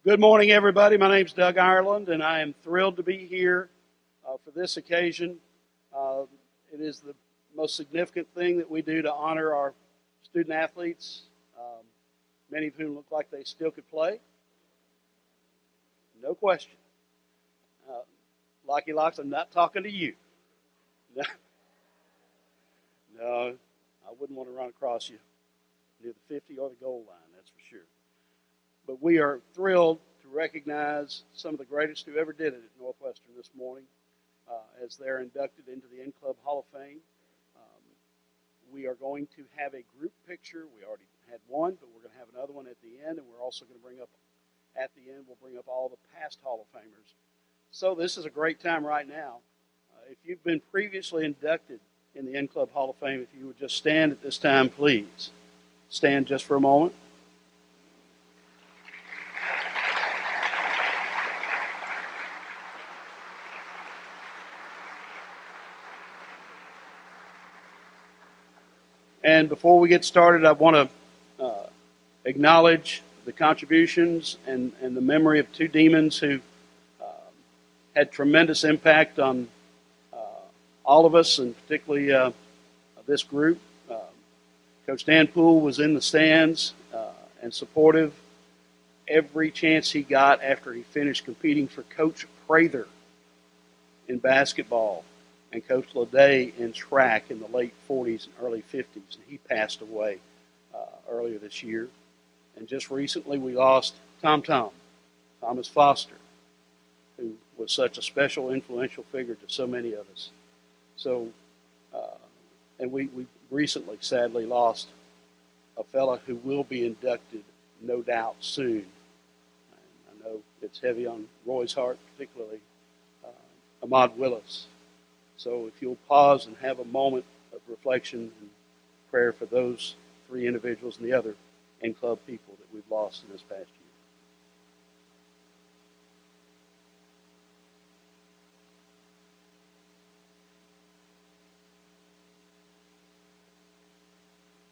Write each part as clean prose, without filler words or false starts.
Good morning, everybody. My name is Doug Ireland, and I am thrilled to be here for this occasion. It is the most significant thing that we do to honor our student athletes, many of whom look like they still could play. No question. Locky Locks, I'm not talking to you. No, I wouldn't want to run across you near the 50 or the goal line, that's for sure. But we are thrilled to recognize some of the greatest who ever did it at Northwestern this morning as they're inducted into the N-Club Hall of Fame. We are going to have a group picture. We already had one, but we're going to have another one at the end, and we're also going to bring up, at the end, we'll bring up all the past Hall of Famers. So this is a great time right now. If you've been previously inducted in the N-Club Hall of Fame, if you would just stand at this time, please. Stand just for a moment. And before we get started, I want to acknowledge the contributions and the memory of two demons who had tremendous impact on all of us, and particularly this group. Coach Dan Poole was in the stands and supportive every chance he got after he finished competing for Coach Prather in basketball and Coach Leday in track in the late 40s and early 50s. And he passed away earlier this year. And just recently we lost Thomas Foster, who was such a special, influential figure to so many of us. So, and we recently sadly lost a fella who will be inducted, no doubt, soon. And I know it's heavy on Roy's heart, particularly Ahmad Willis. So if you'll pause and have a moment of reflection and prayer for those three individuals and the other N-Club people that we've lost in this past year.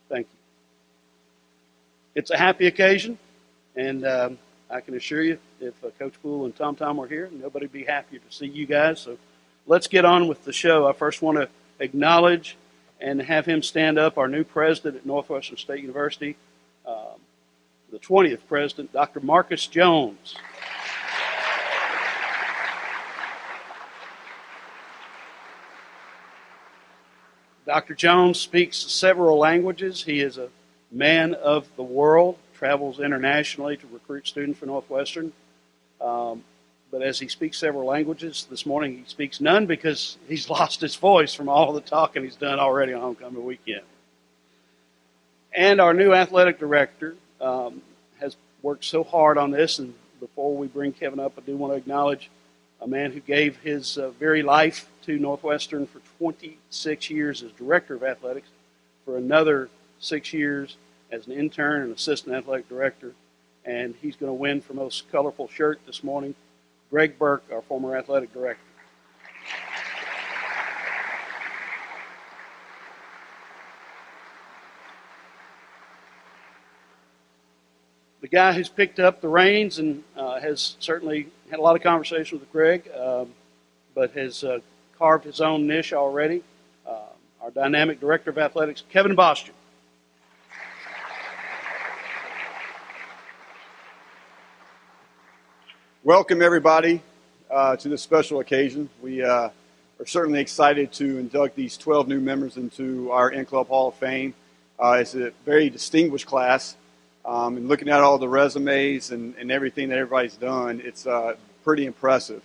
Thank you. It's a happy occasion, and I can assure you, if Coach Poole and Tom were here, nobody would be happier to see you guys. So let's get on with the show. I first want to acknowledge and have him stand up, our new president at Northwestern State University, the 20th president, Dr. Marcus Jones. Dr. Jones speaks several languages. He is a man of the world, travels internationally to recruit students for Northwestern. But as he speaks several languages, this morning he speaks none because he's lost his voice from all the talking he's done already on homecoming weekend. And our new athletic director has worked so hard on this, and before we bring Kevin up, I do want to acknowledge a man who gave his very life to Northwestern for 26 years as director of athletics, for another 6 years as an intern and assistant athletic director, and he's going to win for most colorful shirt this morning. Greg Burke, our former athletic director. The guy who's picked up the reins and has certainly had a lot of conversation with Greg, but has carved his own niche already, our dynamic director of athletics, Kevin Bostian. Welcome, everybody, to this special occasion. We are certainly excited to induct these 12 new members into our N-Club Hall of Fame. It's a very distinguished class. And looking at all the resumes and everything that everybody's done, it's pretty impressive.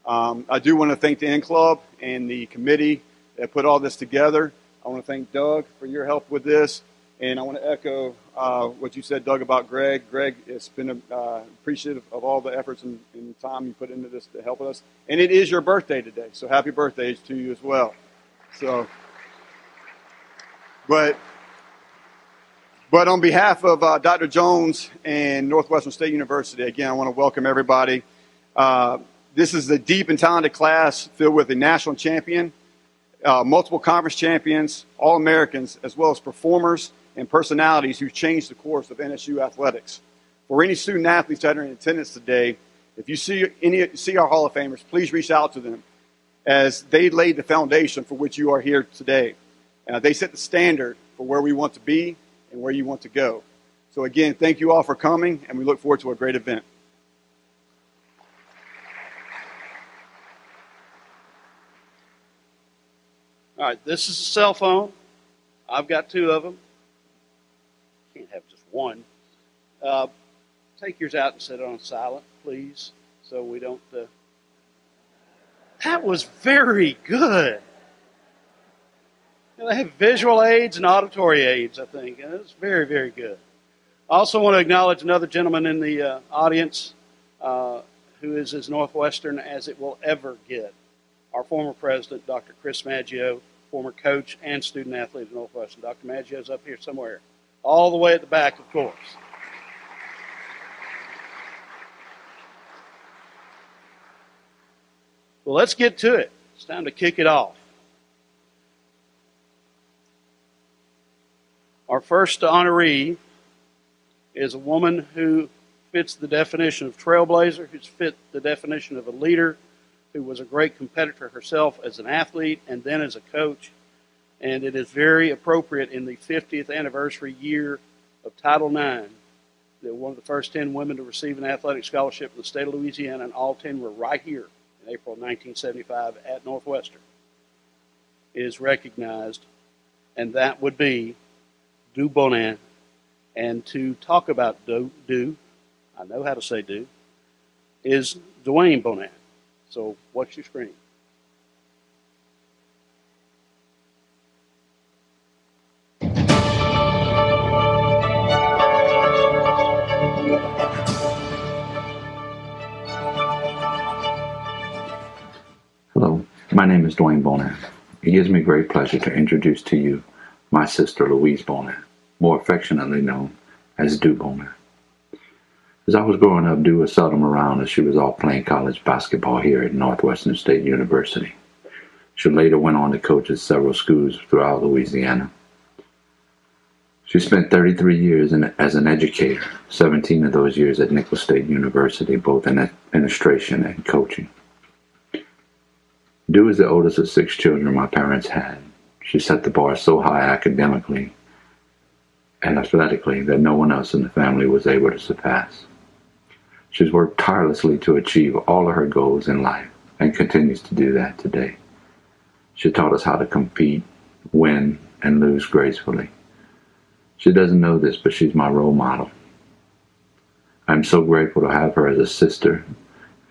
I do want to thank the N-Club and the committee that put all this together. I want to thank Doug for your help with this. And I want to echo what you said, Doug, about Greg. Greg has been appreciative of all the efforts and time you put into this to help us. And it is your birthday today, so happy birthday to you as well. So, but on behalf of Dr. Jones and Northwestern State University, again, I want to welcome everybody. This is a deep and talented class filled with a national champion, multiple conference champions, All-Americans, as well as performers and personalities who changed the course of NSU athletics. For any student athletes that are in attendance today, if you see our Hall of Famers, please reach out to them, as they laid the foundation for which you are here today. They set the standard for where we want to be and where you want to go. So again, thank you all for coming, and we look forward to a great event. All right, this is a cell phone. I've got 2 of them. Can't have just one. Take yours out and set it on silent, please, so we don't... That was very good. They have visual aids and auditory aids, I think, and it was very, very good. I also want to acknowledge another gentleman in the audience who is as Northwestern as it will ever get. Our former president, Dr. Chris Maggio, former coach and student athlete at Northwestern. Dr. Maggio's up here somewhere, all the way at the back, of course. Well, let's get to it. It's time to kick it off. Our first honoree is a woman who fits the definition of trailblazer, who's fit the definition of a leader, who was a great competitor herself as an athlete and then as a coach. And it is very appropriate in the 50th anniversary year of Title IX that one of the first 10 women to receive an athletic scholarship in the state of Louisiana, and all 10 were right here in April 1975 at Northwestern, is recognized, and that would be Du Bonin. And to talk about Du, I know how to say Du, is Dwayne Bonin. So watch your screen. Hello, my name is Dwayne Bonin. It gives me great pleasure to introduce to you my sister Louise Bonin, more affectionately known as Du Bonin. As I was growing up, Du was seldom around as she was off playing college basketball here at Northwestern State University. She later went on to coach at several schools throughout Louisiana. She spent 33 years as an educator, 17 of those years at Nicholls State University, both in administration and coaching. Du is the oldest of 6 children my parents had. She set the bar so high academically and athletically that no one else in the family was able to surpass. She's worked tirelessly to achieve all of her goals in life and continues to do that today. She taught us how to compete, win, and lose gracefully. She doesn't know this, but she's my role model. I'm so grateful to have her as a sister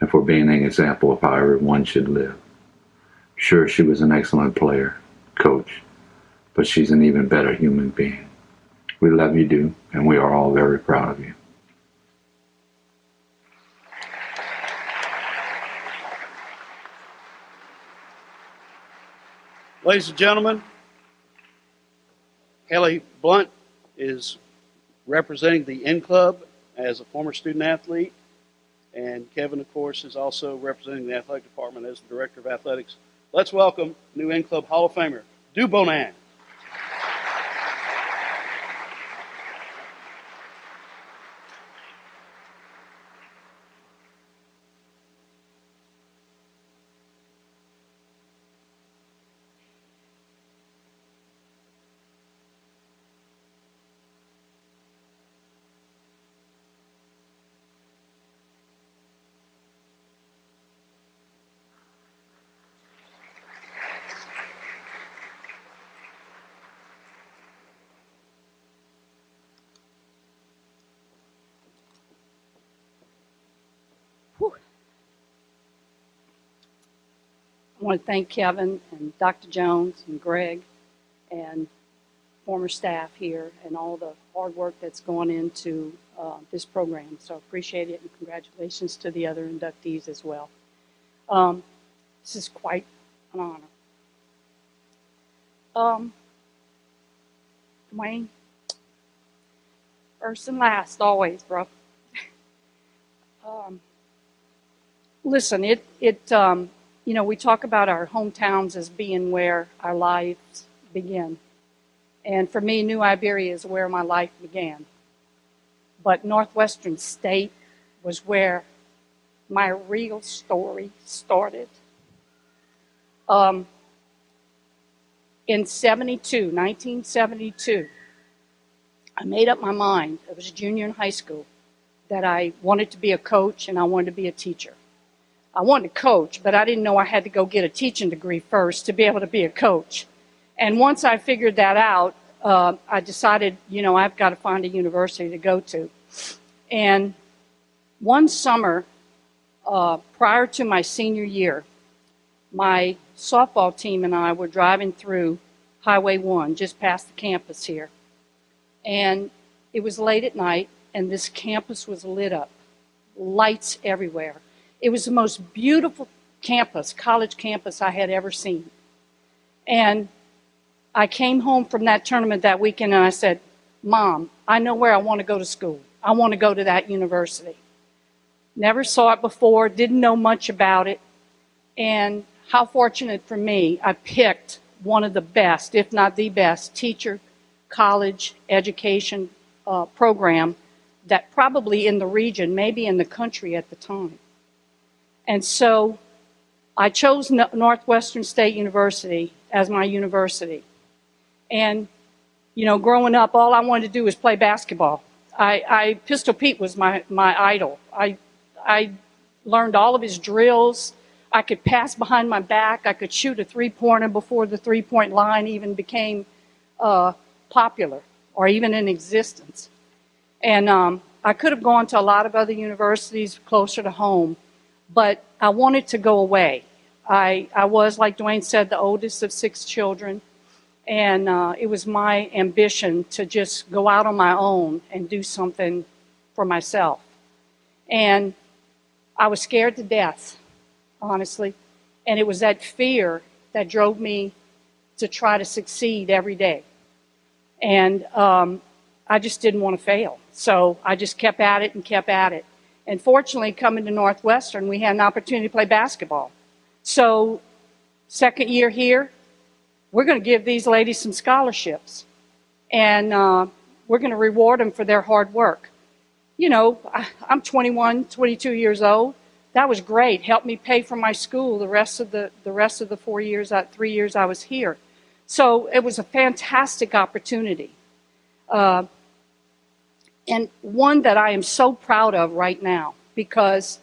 and for being an example of how everyone should live. Sure, she was an excellent player, coach, but she's an even better human being. We love you, Du, and we are all very proud of you. Ladies and gentlemen, Kelly Blunt is representing the N Club as a former student athlete, and Kevin, of course, is also representing the athletic department as the director of athletics. Let's welcome new N Club Hall of Famer, Du Bonin. I want to thank Kevin and Dr. Jones and Greg and former staff here and all the hard work that's gone into this program. So I appreciate it, and congratulations to the other inductees as well. This is quite an honor. Dwayne, first and last, always, bro. Listen, you know, we talk about our hometowns as being where our lives begin. And for me, New Iberia is where my life began. but Northwestern State was where my real story started. In 1972, I made up my mind, I was a junior in high school, that I wanted to be a coach and I wanted to be a teacher. I wanted to coach, but I didn't know I had to go get a teaching degree first to be able to be a coach. And once I figured that out, I decided, I've got to find a university to go to. And one summer, prior to my senior year, my softball team and I were driving through Highway 1, just past the campus here. And it was late at night, and this campus was lit up, lights everywhere. It was the most beautiful campus, college campus I had ever seen. And I came home from that tournament that weekend and I said, Mom, I know where I want to go to school. I want to go to that university. Never saw it before, didn't know much about it. And how fortunate for me, I picked one of the best, if not the best, teacher college education program that probably in the region, maybe in the country at the time. And so I chose Northwestern State University as my university. And, growing up, all I wanted to do was play basketball. Pistol Pete was my idol. I learned all of his drills. I could pass behind my back. I could shoot a three-pointer before the three-point line even became popular or even in existence. And I could have gone to a lot of other universities closer to home, but I wanted to go away. I was, like Dwayne said, the oldest of 6 children, and it was my ambition to just go out on my own and do something for myself. And I was scared to death, honestly, and it was that fear that drove me to try to succeed every day. And I just didn't want to fail. So I just kept at it and kept at it. And fortunately, coming to Northwestern, we had an opportunity to play basketball. So second year here, we're going to give these ladies some scholarships. And we're going to reward them for their hard work. I'm 21, 22 years old. That was great. Helped me pay for my school the rest of the 3 years I was here. So it was a fantastic opportunity. And one that I am so proud of right now, because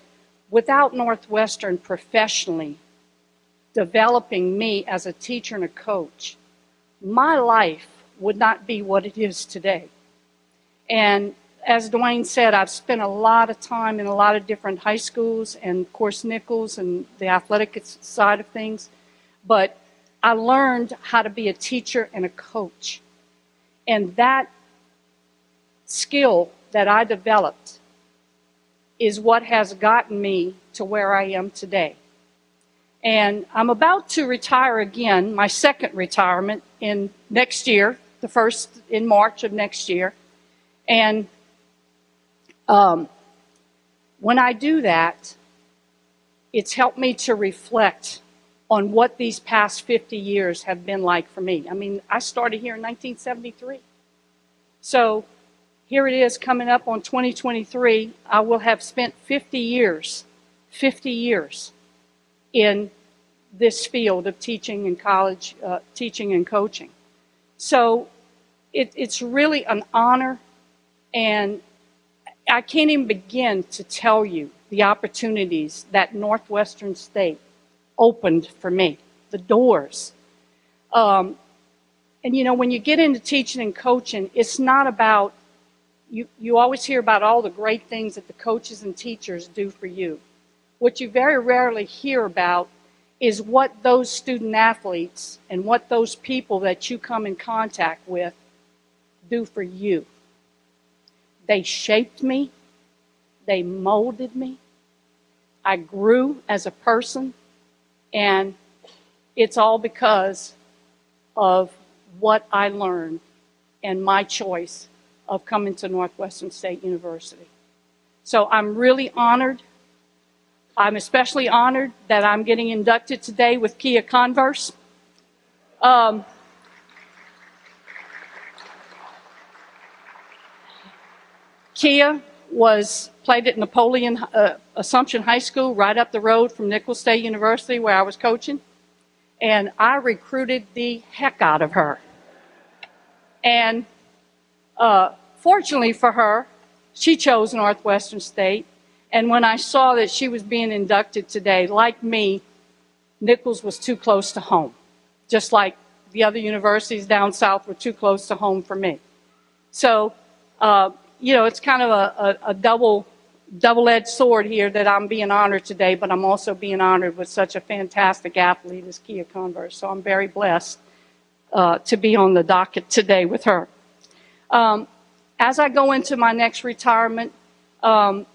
without Northwestern professionally developing me as a teacher and a coach, my life would not be what it is today. And as Dwayne said, I've spent a lot of time in a lot of different high schools and, of course, Nichols and the athletic side of things. But I learned how to be a teacher and a coach. And that skill that I developed is what has gotten me to where I am today. And I'm about to retire again, my second retirement in next year, the first in March of next year. And when I do that, it's helped me to reflect on what these past 50 years have been like for me. I mean, I started here in 1973. So here it is coming up on 2023. I will have spent 50 years in this field of teaching in college, teaching and coaching. So it's really an honor, and I can't even begin to tell you the opportunities that Northwestern State opened for me, the doors. And when you get into teaching and coaching, it's not about, you always hear about all the great things that the coaches and teachers do for you. What you very rarely hear about is what those student athletes and what those people that you come in contact with do for you. They shaped me. They molded me. I grew as a person, and it's all because of what I learned and my choice of coming to Northwestern State University. So I'm really honored. I'm especially honored that I'm getting inducted today with Kia Converse. Kia played at Napoleon Assumption High School right up the road from Nicholls State University where I was coaching. And I recruited the heck out of her. And fortunately for her, she chose Northwestern State. And when I saw that she was being inducted today, like me, Nicholls was too close to home, just like the other universities down south were too close to home for me. So, it's kind of a double-edged sword here that I'm being honored today, but I'm also being honored with such a fantastic athlete as Kia Converse. So I'm very blessed to be on the docket today with her. As I go into my next retirement, I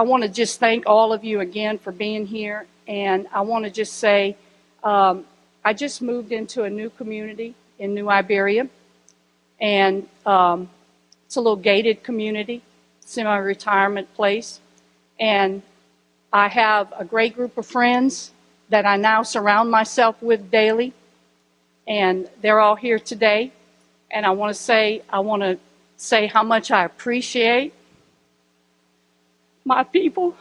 want to just thank all of you again for being here. And I want to just say, I just moved into a new community in New Iberia. And it's a little gated community, semi-retirement place. And I have a great group of friends that I now surround myself with daily. And they're all here today. And I want to say how much I appreciate my people.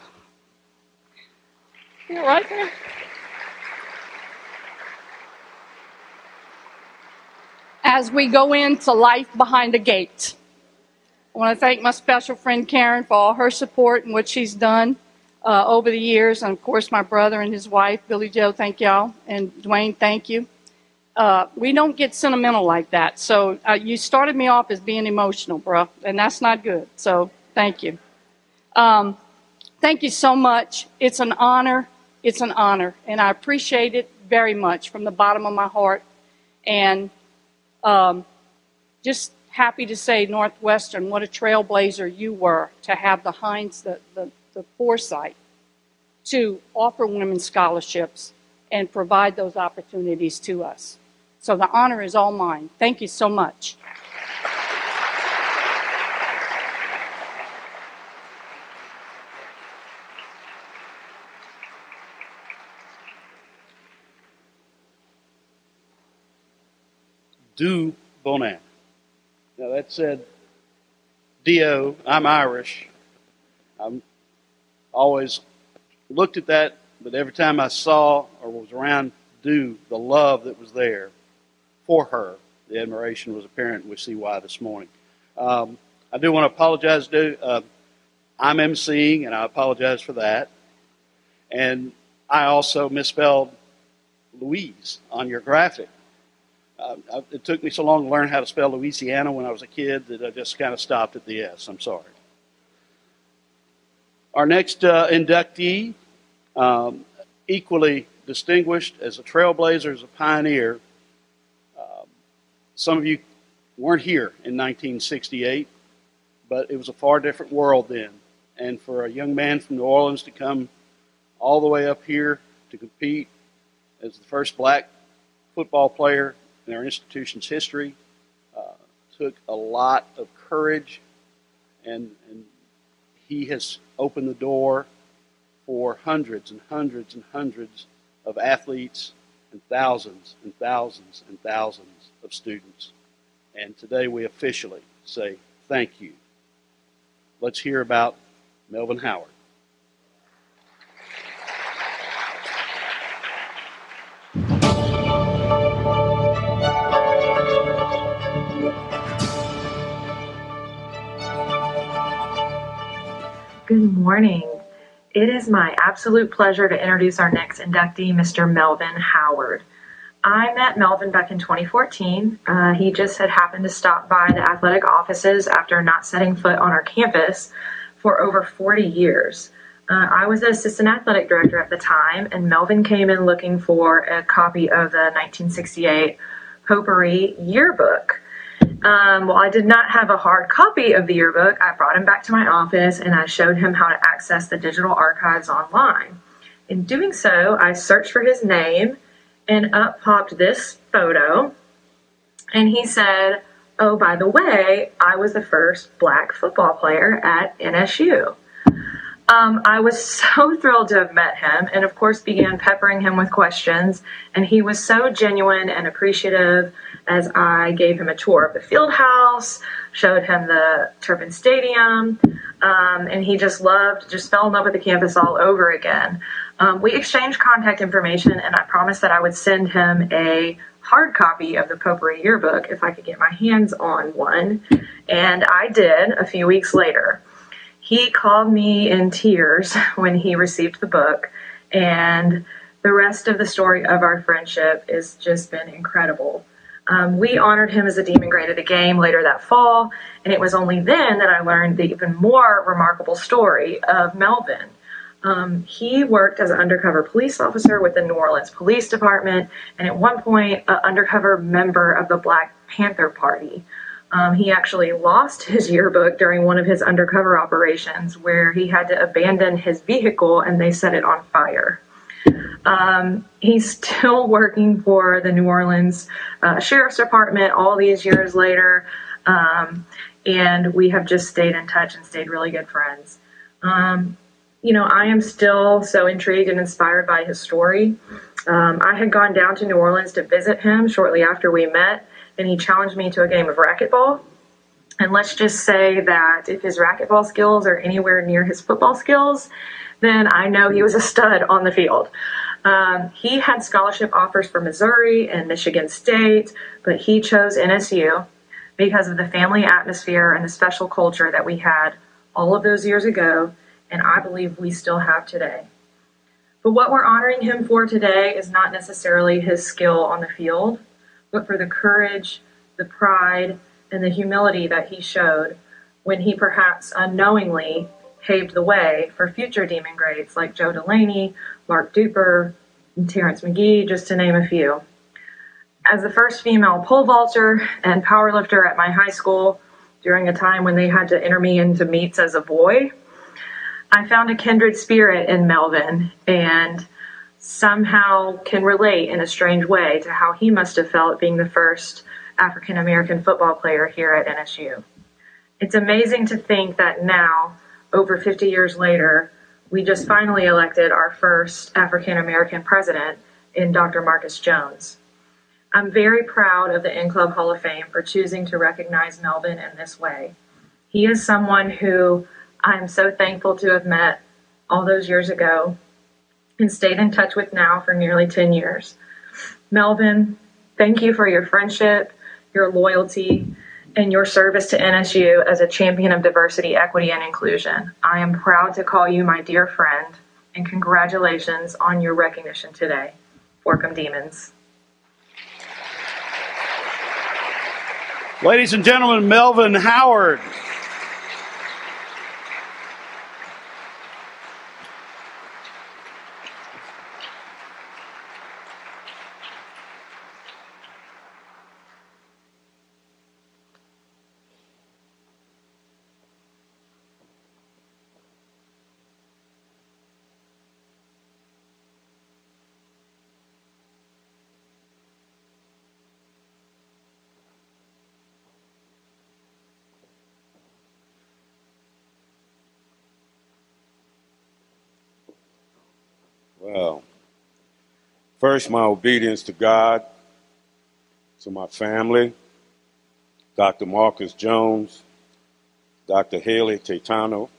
They're right there. As we go into life behind the gate, I want to thank my special friend Karen for all her support and what she's done over the years. And of course, my brother and his wife, Billy Joe, thank y'all. And Dwayne, thank you. We don't get sentimental like that. So you started me off as being emotional, bro, and that's not good. So thank you. Thank you so much. It's an honor. It's an honor. And I appreciate it very much from the bottom of my heart. And just happy to say, Northwestern, what a trailblazer you were to have the foresight to offer women scholarships and provide those opportunities to us. So the honor is all mine. Thank you so much. Du Bonan. Now that said, D.O., I'm Irish. I'm always looked at that, but every time I saw or was around Du, the love that was there for her, the admiration was apparent, and we see why this morning. I do want to apologize, Du. I'm emceeing, and I apologize for that. And I also misspelled Louise on your graphic. It took me so long to learn how to spell Louisiana when I was a kid that I just kind of stopped at the S. I'm sorry. Our next inductee, equally distinguished as a trailblazer, as a pioneer. Some of you weren't here in 1968, but it was a far different world then. And for a young man from New Orleans to come all the way up here to compete as the first black football player in our institution's history took a lot of courage, and he has opened the door for hundreds and hundreds and hundreds of athletes and thousands and thousands and thousands of students. And today we officially say thank you. Let's hear about Melvin Howard. Good morning. It is my absolute pleasure to introduce our next inductee, Mr. Melvin Howard. I met Melvin back in 2014. He just had happened to stop by the athletic offices after not setting foot on our campus for over 40 years. I was the assistant athletic director at the time, and Melvin came in looking for a copy of the 1968 Potpourri yearbook. While I did not have a hard copy of the yearbook, I brought him back to my office and I showed him how to access the digital archives online. In doing so, I searched for his name and up popped this photo. And he said, "Oh, by the way, I was the first black football player at NSU." I was so thrilled to have met him and, of course, began peppering him with questions. And he was so genuine and appreciative as I gave him a tour of the field house, showed him the Turpin Stadium, and he just fell in love with the campus all over again. We exchanged contact information, and I promised that I would send him a hard copy of the Potpourri yearbook if I could get my hands on one, and I did a few weeks later. He called me in tears when he received the book, and the rest of the story of our friendship has just been incredible. We honored him as a Demon Grade of the game later that fall, and it was only then that I learned the even more remarkable story of Melvin. He worked as an undercover police officer with the New Orleans Police Department, and at one point, an undercover member of the Black Panther Party. He actually lost his yearbook during one of his undercover operations where he had to abandon his vehicle and they set it on fire. He's still working for the New Orleans Sheriff's Department all these years later, and we have just stayed in touch and stayed really good friends. I am still so intrigued and inspired by his story. I had gone down to New Orleans to visit him shortly after we met, and he challenged me to a game of racquetball. And let's just say that if his racquetball skills are anywhere near his football skills, then I know he was a stud on the field. He had scholarship offers for Missouri and Michigan State, but he chose NSU because of the family atmosphere and the special culture that we had all of those years ago, and I believe we still have today. But what we're honoring him for today is not necessarily his skill on the field, but for the courage, the pride, and the humility that he showed when he perhaps unknowingly paved the way for future Demon Grades like Joe Delaney, Mark Duper, and Terrence McGee, just to name a few. As the first female pole vaulter and powerlifter at my high school during a time when they had to enter me into meets as a boy, I found a kindred spirit in Melvin and somehow can relate in a strange way to how he must have felt being the first African-American football player here at NSU. It's amazing to think that now, over 50 years later, we just finally elected our first African-American president in Dr. Marcus Jones. I'm very proud of the In-Club Hall of Fame for choosing to recognize Melvin in this way. He is someone who I'm so thankful to have met all those years ago and stayed in touch with now for nearly 10 years. Melvin, thank you for your friendship, your loyalty, and your service to NSU as a champion of diversity, equity, and inclusion. I am proud to call you my dear friend, and congratulations on your recognition today. Forkum Demons. Ladies and gentlemen, Melvin Howard. Well, first, my obedience to God, to my family, Dr. Marcus Jones, Dr. Haley Taitano,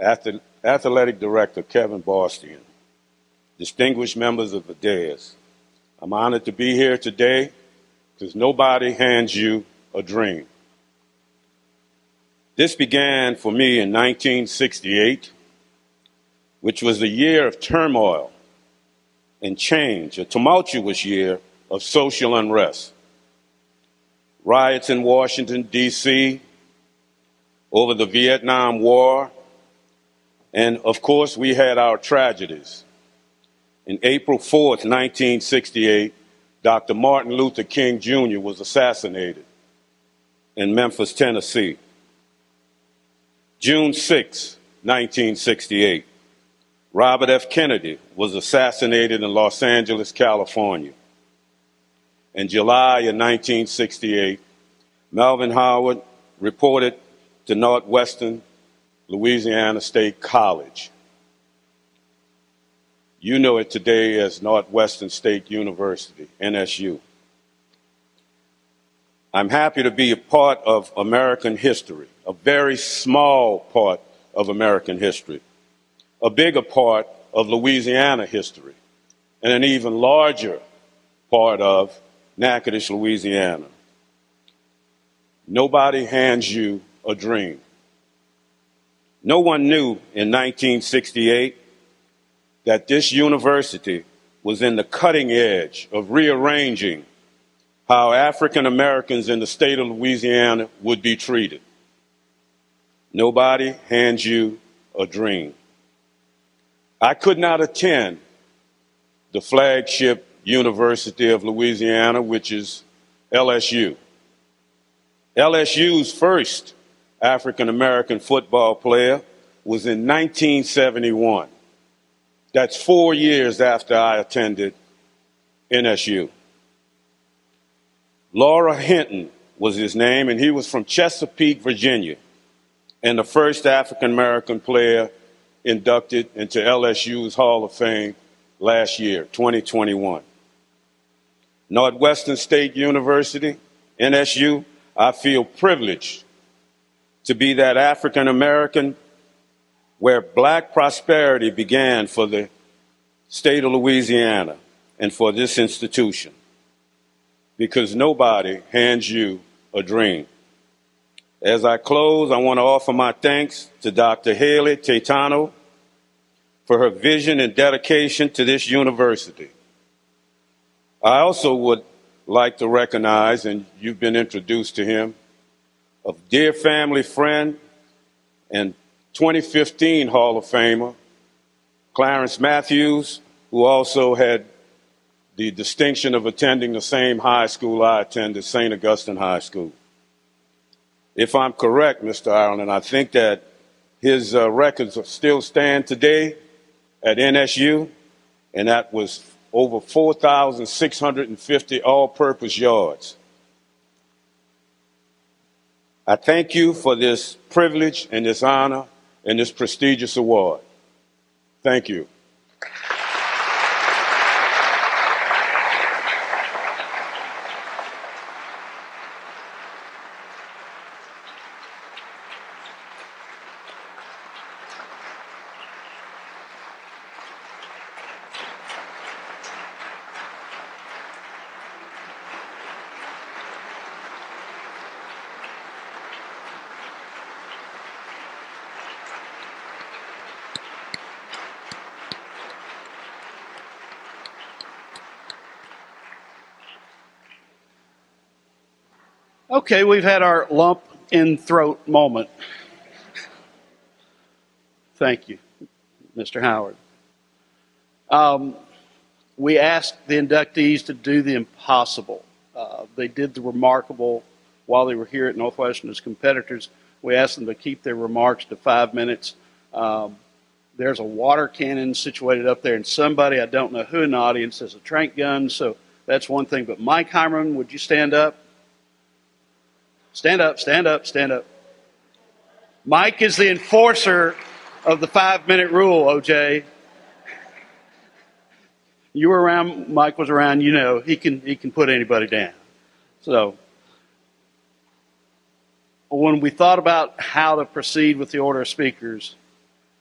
Athletic Director Kevin Bastian, distinguished members of the dais. I'm honored to be here today because nobody hands you a dream. This began for me in 1968, which was a year of turmoil and change, a tumultuous year of social unrest. Riots in Washington, D.C., over the Vietnam War, and of course we had our tragedies. On April 4th, 1968, Dr. Martin Luther King Jr. was assassinated in Memphis, Tennessee. June 6, 1968, Robert F. Kennedy was assassinated in Los Angeles, California. In July of 1968, Melvin Howard reported to Northwestern Louisiana State College. You know it today as Northwestern State University, NSU. I'm happy to be a part of American history, a very small part of American history, a bigger part of Louisiana history, and an even larger part of Natchitoches, Louisiana. Nobody hands you a dream. No one knew in 1968 that this university was in the cutting edge of rearranging how African Americans in the state of Louisiana would be treated. Nobody hands you a dream. I could not attend the flagship University of Louisiana, which is LSU. LSU's first African American football player was in 1971. That's 4 years after I attended NSU. Laura Hinton was his name, and he was from Chesapeake, Virginia, and the first African American player inducted into LSU's Hall of Fame last year, 2021. Northwestern State University, NSU, I feel privileged to be that African American where black prosperity began for the state of Louisiana and for this institution, because nobody hands you a dream. As I close, I want to offer my thanks to Dr. Haley Taitano for her vision and dedication to this university. I also would like to recognize, and you've been introduced to him, a dear family friend and 2015 Hall of Famer, Clarence Matthews, who also had the distinction of attending the same high school I attended, St. Augustine High School. If I'm correct, Mr. Ireland, I think that his records still stand today at NSU, and that was over 4,650 all-purpose yards. I thank you for this privilege and this honor and this prestigious award. Thank you. Okay, we've had our lump in throat moment. Thank you, Mr. Howard. We asked the inductees to do the impossible. They did the remarkable while they were here at Northwestern as competitors. We asked them to keep their remarks to 5 minutes. There's a water cannon situated up there, and somebody, I don't know who in the audience, has a trank gun, so that's one thing. But Mike Heimerman, would you stand up? Stand up, stand up, stand up. Mike is the enforcer of the 5-minute rule, OJ. You were around, Mike was around, you know, he can put anybody down. So when we thought about how to proceed with the order of speakers,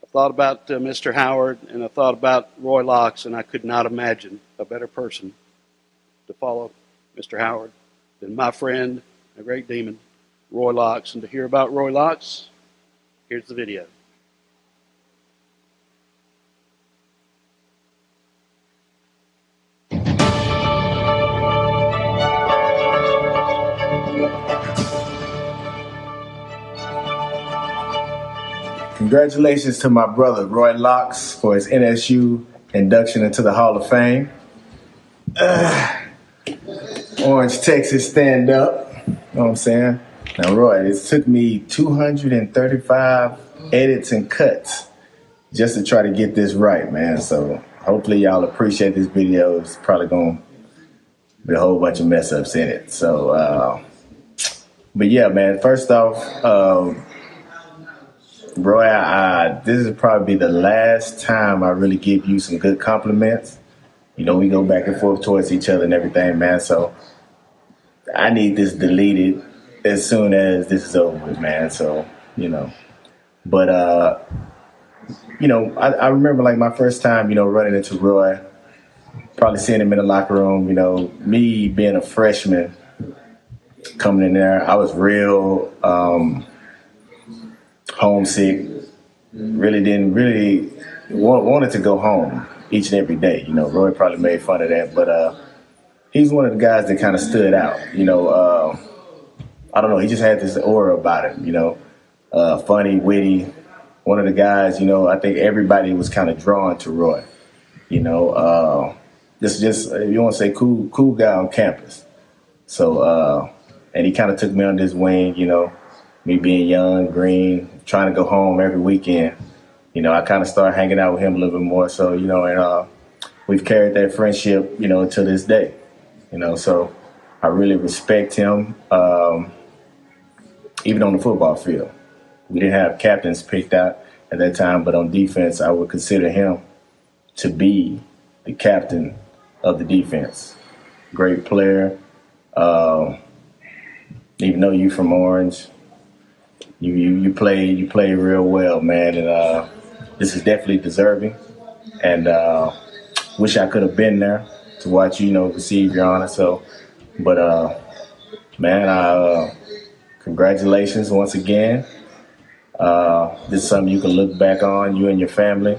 I thought about Mr. Howard, and I thought about Roy Locks, and I could not imagine a better person to follow Mr. Howard than my friend, a great demon, Roy Locks. And to hear about Roy Locks, here's the video. Congratulations to my brother, Roy Locks, for his NSU induction into the Hall of Fame. Orange, Texas, stand up. You know what I'm saying? Now, Roy, it took me 235 edits and cuts just to try to get this right, man. So hopefully y'all appreciate this video. It's probably going to be a whole bunch of mess ups in it. So, but yeah, man, first off, Roy, this is probably the last time I really give you some good compliments. You know, we go back and forth towards each other and everything, man. So I need this deleted as soon as this is over with, man. So, but, I remember like my first time, running into Roy, probably seeing him in the locker room, me being a freshman coming in there. I was real homesick, really wanted to go home each and every day. Roy probably made fun of that, but he's one of the guys that kind of stood out. I don't know, he just had this aura about him, funny, witty. One of the guys, I think everybody was kind of drawn to Roy. Just if you want to say cool guy on campus. So, and he kind of took me under his wing, me being young, green, trying to go home every weekend. I kind of started hanging out with him a little bit more. So, and we've carried that friendship, to this day. So I really respect him, even on the football field. We didn't have captains picked out at that time, but on defense, I would consider him to be the captain of the defense. Great player. Even though you from Orange, you play real well, man. And this is definitely deserving. And wish I could have been there to watch you, receive your honor. So, but man, congratulations once again. This is something you can look back on, you and your family,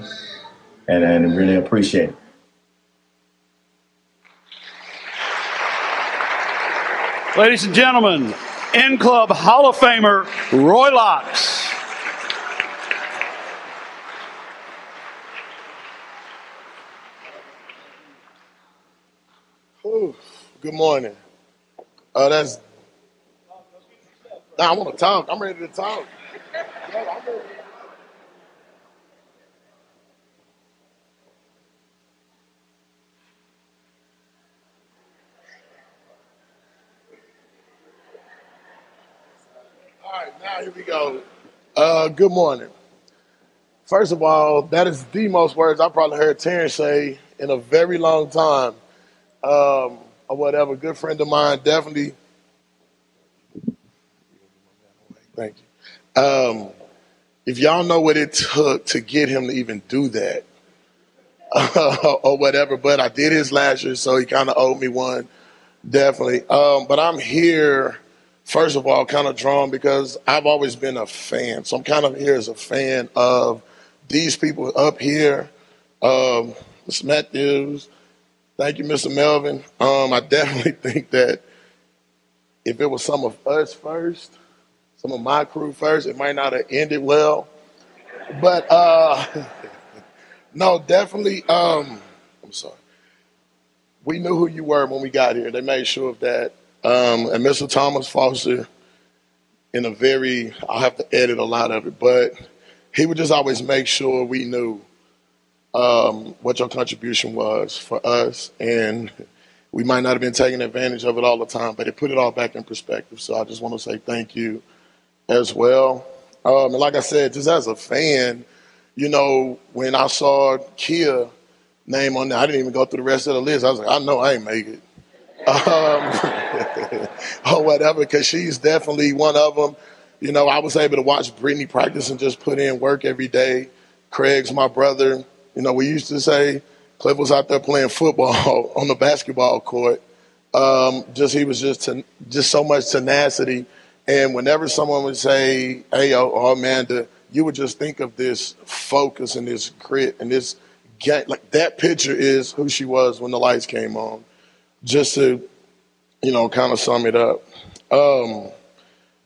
and really appreciate it. Ladies and gentlemen, in-club Hall of Famer Roy Locks. Ooh, good morning. I want to talk. I'm ready to talk. All right, now here we go. Good morning. First of all, that is the most words I probably heard Terrence say in a very long time. Or whatever. Good friend of mine, definitely. Thank you. If y'all know what it took to get him to even do that, or whatever, but I did his last year, so he kind of owed me one, definitely. But I'm here, first of all, kind of drawn because I've always been a fan. So I'm kind of here as a fan of these people up here. Mr. Matthews, thank you, Mr. Melvin. I definitely think that if it was some of us first, some of my crew first, it might not have ended well. But no, definitely, I'm sorry. We knew who you were when we got here. They made sure of that. And Mr. Thomas Foster, I'll have to edit a lot of it, but he would just always make sure we knew what your contribution was for us. And we might not have been taking advantage of it all the time, but it put it all back in perspective. So I just want to say thank you as well. And like I said, just as a fan, when I saw Kia name on there, I didn't even go through the rest of the list. I was like, I know I ain't make it. Or whatever, because she's definitely one of them. I was able to watch Brittany practice and just put in work every day. Craig's my brother. We used to say Cliff was out there playing football on the basketball court. He was just so much tenacity. And whenever someone would say, hey, oh, Amanda, you would just think of this focus and this grit and this like that picture is who she was when the lights came on. Just to, kind of sum it up.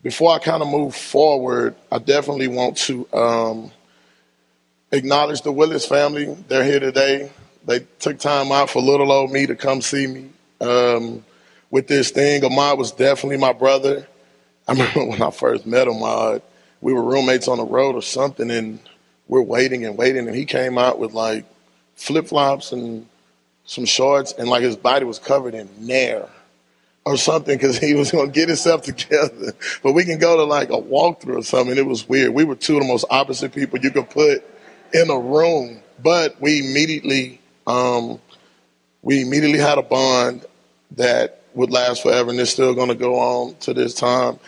Before I kind of move forward, I definitely want to acknowledge the Willis family. They're here today. They took time out for little old me to come see me with this thing. Ahmad was definitely my brother. I remember when I first met Ahmad, we were roommates on the road or something, and we're waiting, and he came out with like flip-flops and some shorts, and like his body was covered in nair or something because he was going to get himself together. But we can go to like a walkthrough or something. It was weird. We were two of the most opposite people you could put in a room, but we immediately had a bond that would last forever, and it's still going to go on to this time.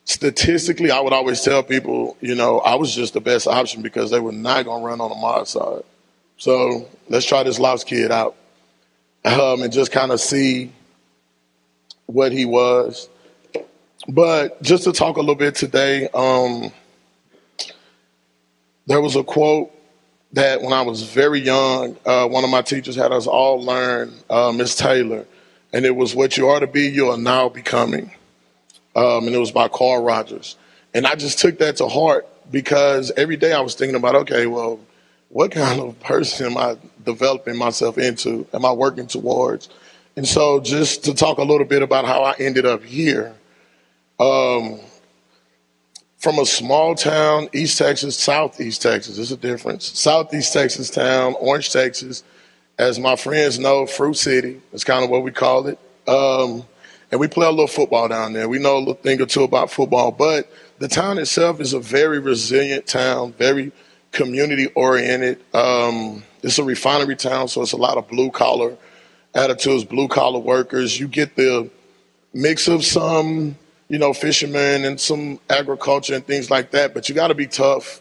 Statistically, I would always tell people, I was just the best option because they were not going to run on the Ahmad side. So let's try this Laux kid out and just kind of see what he was. But just to talk a little bit today, there was a quote that when I was very young, one of my teachers had us all learn, Miss Taylor, and it was, what you are to be, you are now becoming. And it was by Carl Rogers. And I just took that to heart because every day I was thinking about, okay, well, what kind of person am I developing myself into? Am I working towards? And so just to talk a little bit about how I ended up here, from a small town, East Texas, Southeast Texas, there's a difference. Southeast Texas town, Orange, Texas, as my friends know, Fruit City is kind of what we call it. And we play a little football down there. We know a little thing or two about football, but the town itself is a very resilient town, very community-oriented. It's a refinery town, so it's a lot of blue-collar attitudes, blue-collar workers. You get the mix of some, fishermen and some agriculture and things like that, but you got to be tough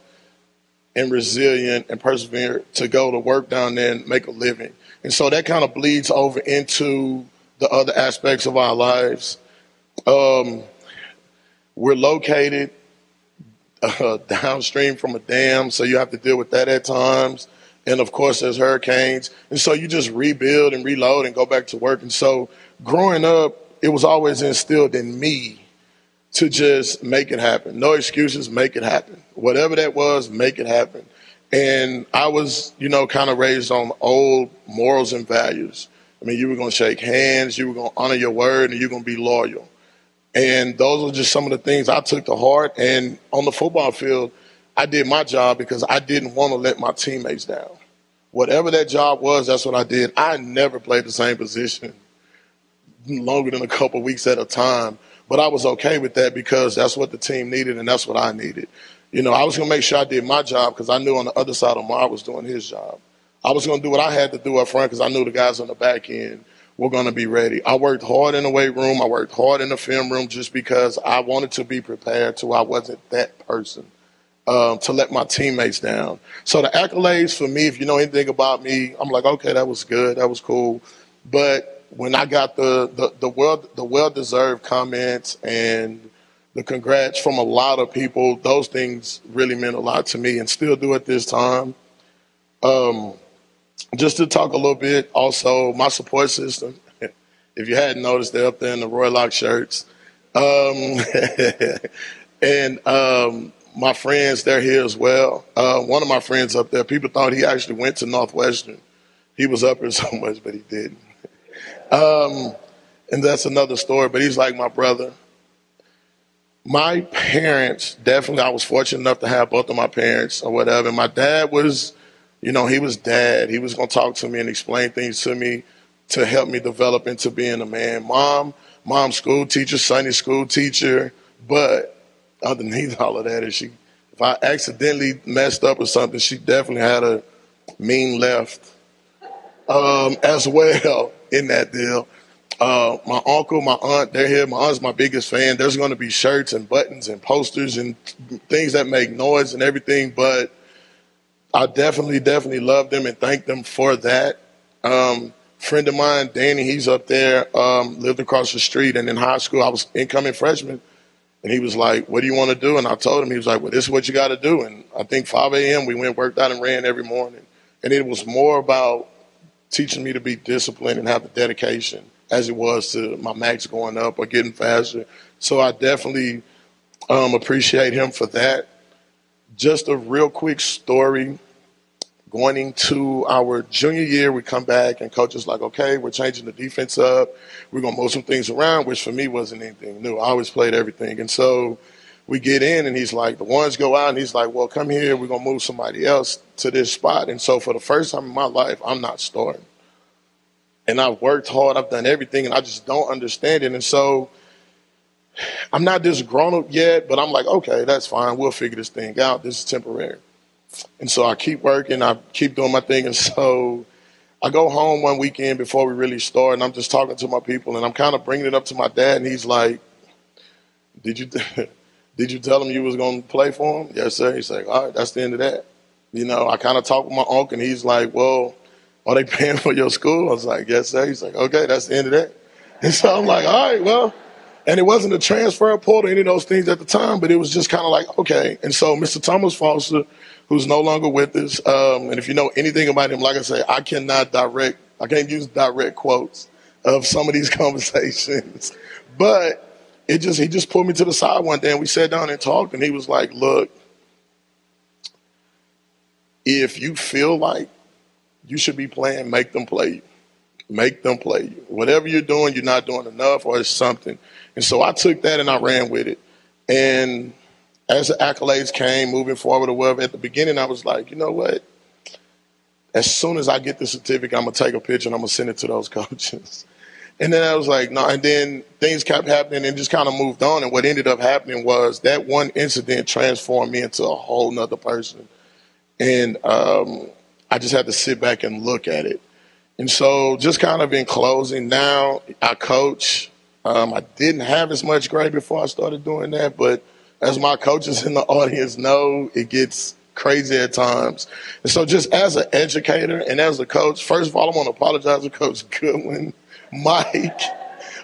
and resilient and persevere to go to work down there and make a living. And so that kind of bleeds over into the other aspects of our lives. We're located downstream from a dam, so you have to deal with that at times. And of course, there's hurricanes. And so you just rebuild and reload and go back to work. And so growing up, it was always instilled in me to just make it happen. No excuses, make it happen. Whatever that was, make it happen. And I was, kind of raised on old morals and values. I mean, you were going to shake hands, you were going to honor your word, and you're going to be loyal. And those are just some of the things I took to heart. And on the football field, I did my job because I didn't want to let my teammates down. Whatever that job was, that's what I did. I never played the same position longer than a couple weeks at a time. But I was okay with that because that's what the team needed and that's what I needed. I was going to make sure I did my job because I knew on the other side of Mar was doing his job. I was going to do what I had to do up front because I knew the guys on the back end were going to be ready. I worked hard in the weight room. I worked hard in the film room just because I wanted to be prepared to I wasn't that person to let my teammates down. So the accolades for me, if you know anything about me, I'm like, okay, that was good. That was cool. But when I got the well-deserved comments and the congrats from a lot of people, those things really meant a lot to me and still do at this time. Just to talk a little bit, also, my support system, if you hadn't noticed, they're up there in the Roy Lock shirts. And my friends, they're here as well. One of my friends up there, people thought he actually went to Northwestern. He was up here so much, but he didn't. And that's another story, but he's like my brother. My parents, definitely, I was fortunate enough to have both of my parents or whatever. My dad was... he was dad. He was going to talk to me and explain things to me to help me develop into being a man. Mom, school teacher, Sunday school teacher. But underneath all of that is if I accidentally messed up or something, she definitely had a mean left as well in that deal. My uncle, my aunt, they're here. My aunt's my biggest fan. There's going to be shirts and buttons and posters and things that make noise and everything, but I definitely love them and thank them for that. Friend of mine, Danny, he's up there, lived across the street. And in high school, I was incoming freshman. And he was like, what do you want to do? And I told him, he was like, well, this is what you got to do. And I think 5 a.m. we went, worked out and ran every morning. And it was more about teaching me to be disciplined and have the dedication as it was to my max going up or getting faster. So I definitely appreciate him for that. Just a real quick story. Going into our junior year, we come back and coach is like, okay, we're changing the defense up. We're going to move some things around, which for me wasn't anything new. I always played everything. And so we get in and he's like, the ones go out and he's like, well, come here. We're going to move somebody else to this spot. And so for the first time in my life, I'm not starting. And I've worked hard. I've done everything and I just don't understand it. And so I'm not this grown up yet, but I'm like, okay, that's fine. We'll figure this thing out. This is temporary. And so I keep working, I keep doing my thing. And so I go home one weekend before we really start, and I'm just talking to my people, and I'm kind of bringing it up to my dad, and he's like, "Did you did you tell him you was going to play for him?" "Yes, sir." He's like, "All right, that's the end of that." I kind of talked with my uncle, and he's like, "Well, are they paying for your school?" I was like, "Yes, sir." He's like, "Okay, that's the end of that." And so I'm like, "All right, well." And it wasn't a transfer portal, any of those things at the time, but it was just kind of like, okay. And so Mr. Thomas Foster, who's no longer with us, and if you know anything about him, like I say, I can't use direct quotes of some of these conversations. But he just pulled me to the side one day and we sat down and talked, and he was like, "Look, if you feel like you should be playing, make them play you. Make them play you. Whatever you're doing, you're not doing enough or it's something." And so I took that and I ran with it. And as the accolades came, moving forward or whatever, at the beginning I was like, you know what? As soon as I get the certificate, I'm going to take a picture and I'm going to send it to those coaches. And then I was like, no. And then things kept happening and just kind of moved on. And what ended up happening was that one incident transformed me into a whole nother person. And I just had to sit back and look at it. And so just kind of in closing, now I coach. I didn't have as much grade before I started doing that, but as my coaches in the audience know, it gets crazy at times. And so just as an educator and as a coach, first of all, I want to apologize to Coach Goodwin, Mike,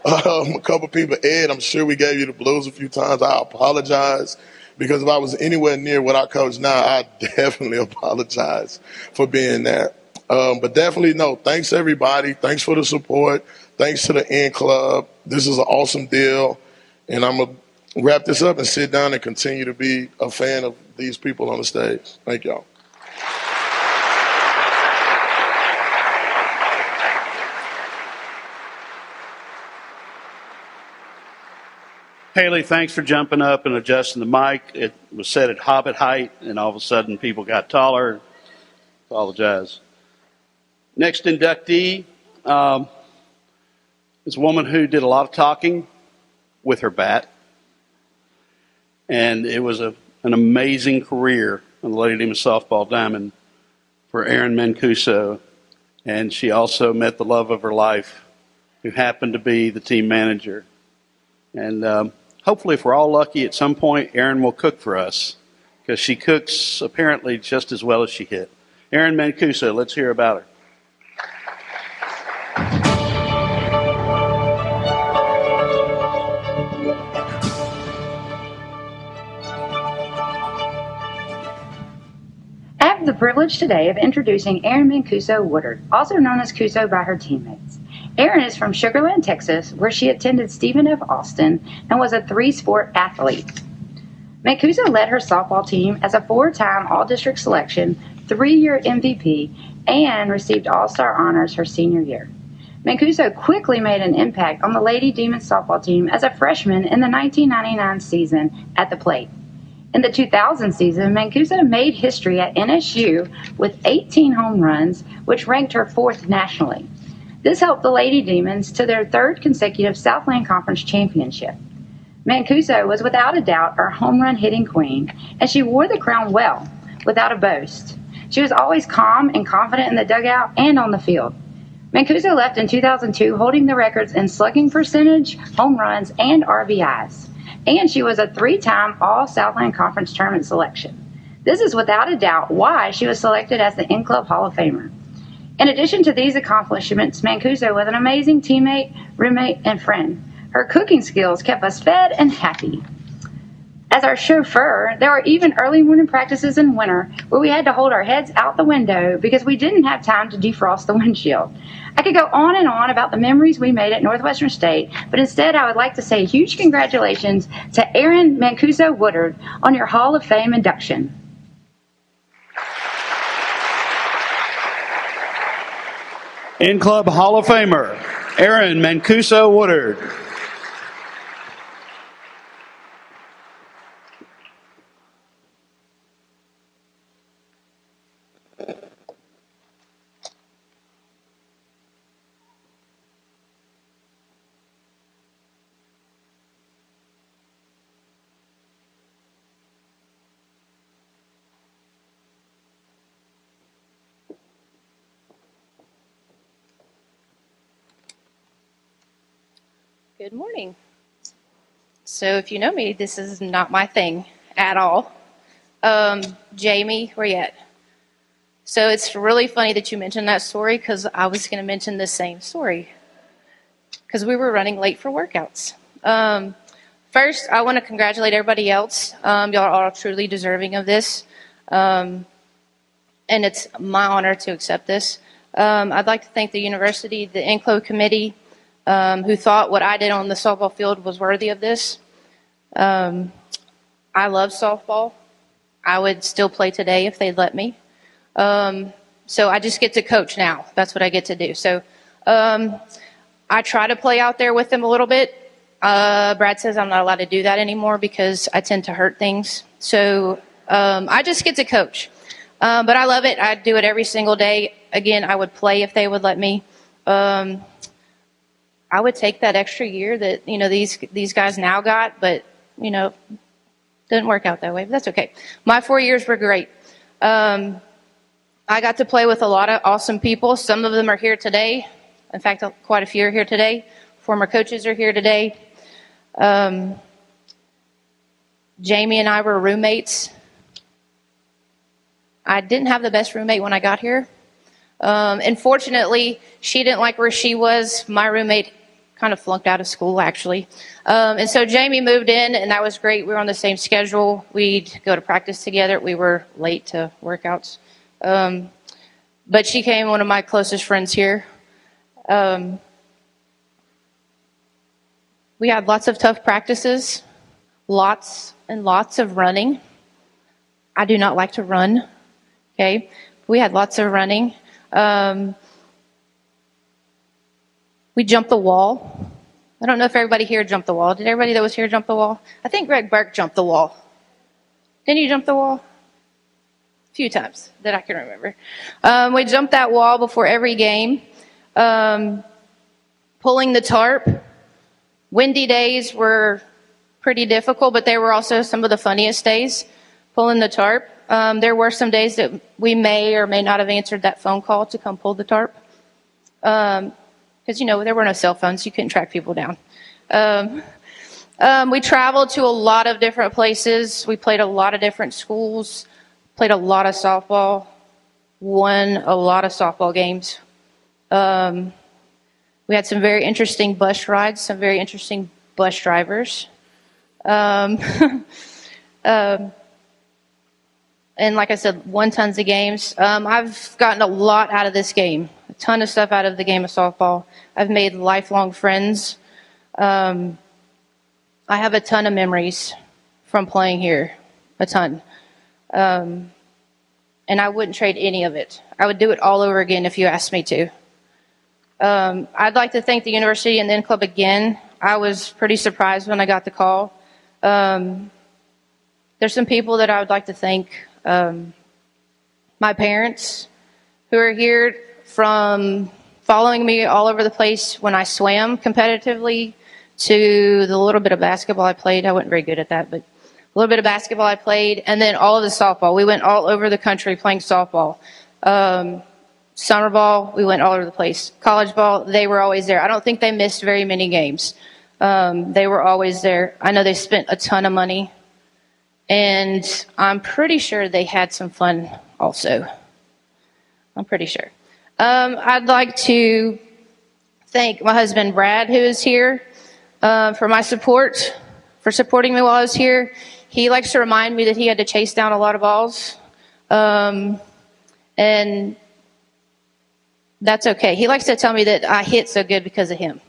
a couple people, Ed, I'm sure we gave you the blues a few times. I apologize because if I was anywhere near what I coach now, I definitely apologize for being there. But definitely, no, thanks everybody. Thanks for the support. Thanks to the N Club. This is an awesome deal. And I'm going to wrap this up and sit down and continue to be a fan of these people on the stage. Thank y'all. Haley, thanks for jumping up and adjusting the mic. It was set at hobbit height, and all of a sudden people got taller. Apologize. Next inductee is a woman who did a lot of talking with her bat. And it was an amazing career on the Lady Demon softball diamond for Erin Mancuso. And she also met the love of her life, who happened to be the team manager. And hopefully, if we're all lucky, at some point, Erin will cook for us, because she cooks apparently just as well as she hit. Erin Mancuso, let's hear about her. I have the privilege today of introducing Erin Mancuso Woodard, also known as Cuso by her teammates. Erin is from Sugar Land, Texas, where she attended Stephen F. Austin and was a three-sport athlete. Mancuso led her softball team as a four-time All-District selection, three-year MVP, and received All-Star honors her senior year. Mancuso quickly made an impact on the Lady Demons softball team as a freshman in the 1999 season at the plate. In the 2000 season, Mancuso made history at NSU with 18 home runs, which ranked her fourth nationally. This helped the Lady Demons to their third consecutive Southland Conference championship. Mancuso was without a doubt our home run hitting queen, and she wore the crown well, without a boast. She was always calm and confident in the dugout and on the field. Mancuso left in 2002 holding the records in slugging percentage, home runs, and RBIs. And she was a three-time All-Southland Conference Tournament selection. This is without a doubt why she was selected as the N Club Hall of Famer. In addition to these accomplishments, Mancuso was an amazing teammate, roommate, and friend. Her cooking skills kept us fed and happy. As our chauffeur, there were even early morning practices in winter where we had to hold our heads out the window because we didn't have time to defrost the windshield. I could go on and on about the memories we made at Northwestern State, but instead I would like to say huge congratulations to Erin Mancuso Woodard on your Hall of Fame induction. In Club Hall of Famer, Erin Mancuso Woodard. Good morning. So if you know me, this is not my thing at all. Jamie, where you at? So it's really funny that you mentioned that story because I was going to mention the same story because we were running late for workouts. First, I want to congratulate everybody else. Y'all are all truly deserving of this. And it's my honor to accept this. I'd like to thank the university, the NCLO committee, who thought what I did on the softball field was worthy of this. I love softball. I would still play today if they'd let me. So I just get to coach now. That's what I get to do. So I try to play out there with them a little bit. Brad says I'm not allowed to do that anymore because I tend to hurt things. So I just get to coach. But I love it. I do it every single day. Again, I would play if they would let me. I would take that extra year that, these guys now got, but, didn't work out that way, but that's okay. My 4 years were great. I got to play with a lot of awesome people. Some of them are here today. In fact, quite a few are here today. Former coaches are here today. Jamie and I were roommates. I didn't have the best roommate when I got here. Unfortunately, she didn't like where she was. My roommate kind of flunked out of school, actually. And so Jamie moved in, and that was great. We were on the same schedule. We'd go to practice together. We were late to workouts. But she became one of my closest friends here. We had lots of tough practices, lots and lots of running. I do not like to run, okay? We had lots of running. We jumped the wall. I don't know if everybody here jumped the wall. Did everybody that was here jump the wall? I think Greg Burke jumped the wall. Didn't you jump the wall? A few times that I can remember. We jumped that wall before every game. Pulling the tarp. Windy days were pretty difficult, but they were also some of the funniest days. Pulling the tarp. There were some days that we may or may not have answered that phone call to come pull the tarp. Because, there were no cell phones. You couldn't track people down. We traveled to a lot of different places. We played a lot of different schools, played a lot of softball, won a lot of softball games. We had some very interesting bus rides, some very interesting bus drivers. And like I said, won tons of games. I've gotten a lot out of this game, a ton of stuff out of the game of softball. I've made lifelong friends. I have a ton of memories from playing here, a ton. And I wouldn't trade any of it. I would do it all over again if you asked me to. I'd like to thank the university and the N Club again. I was pretty surprised when I got the call. There's some people that I would like to thank. My parents who are here, from following me all over the place when I swam competitively to the little bit of basketball I played. I wasn't very good at that, but a little bit of basketball I played, and then all of the softball. We went all over the country playing softball. Summer ball, we went all over the place. College ball, they were always there. I don't think they missed very many games. They were always there. I know they spent a ton of money. And I'm pretty sure they had some fun also. I'm pretty sure. I'd like to thank my husband, Brad, who is here, for my support, for supporting me while I was here. He likes to remind me that he had to chase down a lot of balls. And that's okay. He likes to tell me that I hit so good because of him.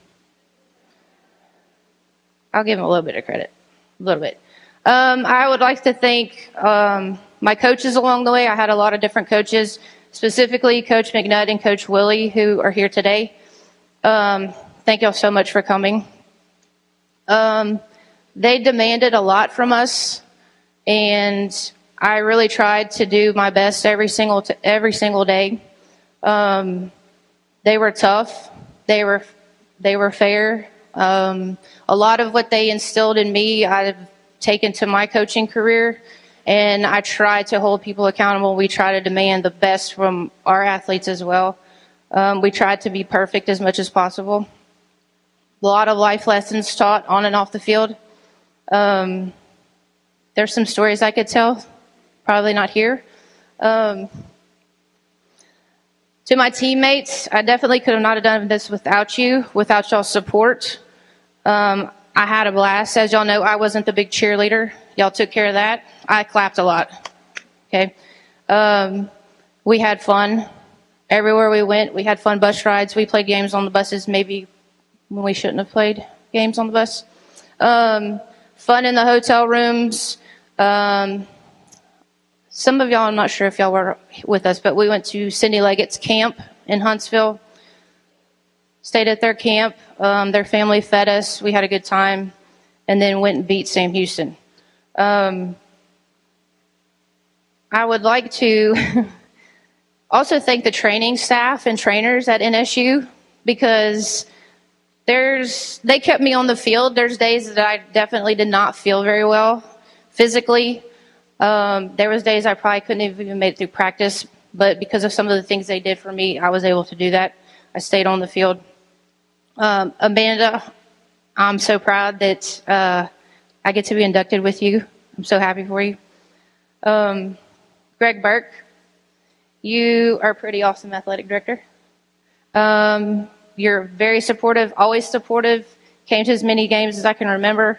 I'll give him a little bit of credit. A little bit. I would like to thank my coaches along the way. I had a lot of different coaches, specifically Coach McNutt and Coach Willie, who are here today. Thank y'all so much for coming. They demanded a lot from us, and I really tried to do my best every single day. They were tough. They were fair. A lot of what they instilled in me, I've taken to my coaching career, and I try to hold people accountable. We try to demand the best from our athletes as well. We try to be perfect as much as possible. lot of life lessons taught on and off the field. There's some stories I could tell, probably not here. To my teammates, I definitely could have not done this without you, without y'all's support. I had a blast. As y'all know, I wasn't the big cheerleader. Y'all took care of that. I clapped a lot. Okay. We had fun. Everywhere we went, we had fun bus rides. We played games on the buses, maybe when we shouldn't have played games on the bus. Fun in the hotel rooms. Some of y'all, I'm not sure if y'all were with us, but we went to Cindy Leggett's camp in Huntsville. Stayed at their camp. Their family fed us. We had a good time. And then went and beat Sam Houston. I would like to also thank the training staff and trainers at NSU, because they kept me on the field. There's days that I definitely did not feel very well physically. There was days I probably couldn't have even made it through practice, but because of some of the things they did for me, I was able to do that. I stayed on the field. Amanda, I'm so proud that I get to be inducted with you. I'm so happy for you. Greg Burke, you are a pretty awesome athletic director. You're very supportive, always supportive, came to as many games as I can remember.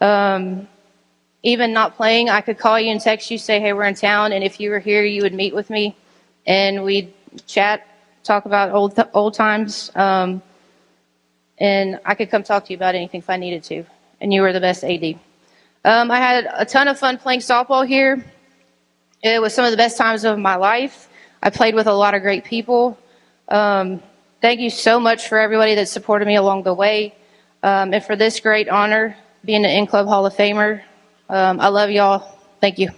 Even not playing, I could call you and text you, say, hey, we're in town, and if you were here, you would meet with me, and we'd chat, talk about old times, and I could come talk to you about anything if I needed to, and you were the best AD. I had a ton of fun playing softball here. It was some of the best times of my life. I played with a lot of great people. Thank you so much for everybody that supported me along the way, and for this great honor, being an in-club Hall of Famer. I love y'all. Thank you.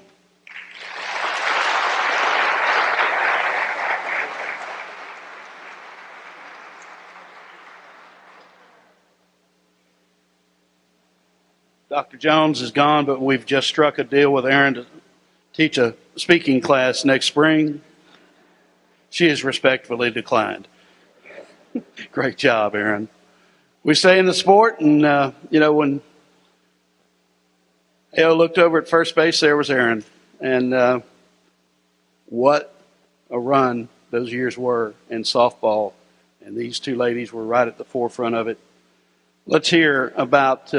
Dr. Jones is gone, but we've just struck a deal with Erin to teach a speaking class next spring. She has respectfully declined. Great job, Erin. We stay in the sport, and, when AO looked over at first base, there was Erin. And what a run those years were in softball. And these two ladies were right at the forefront of it. Let's hear about...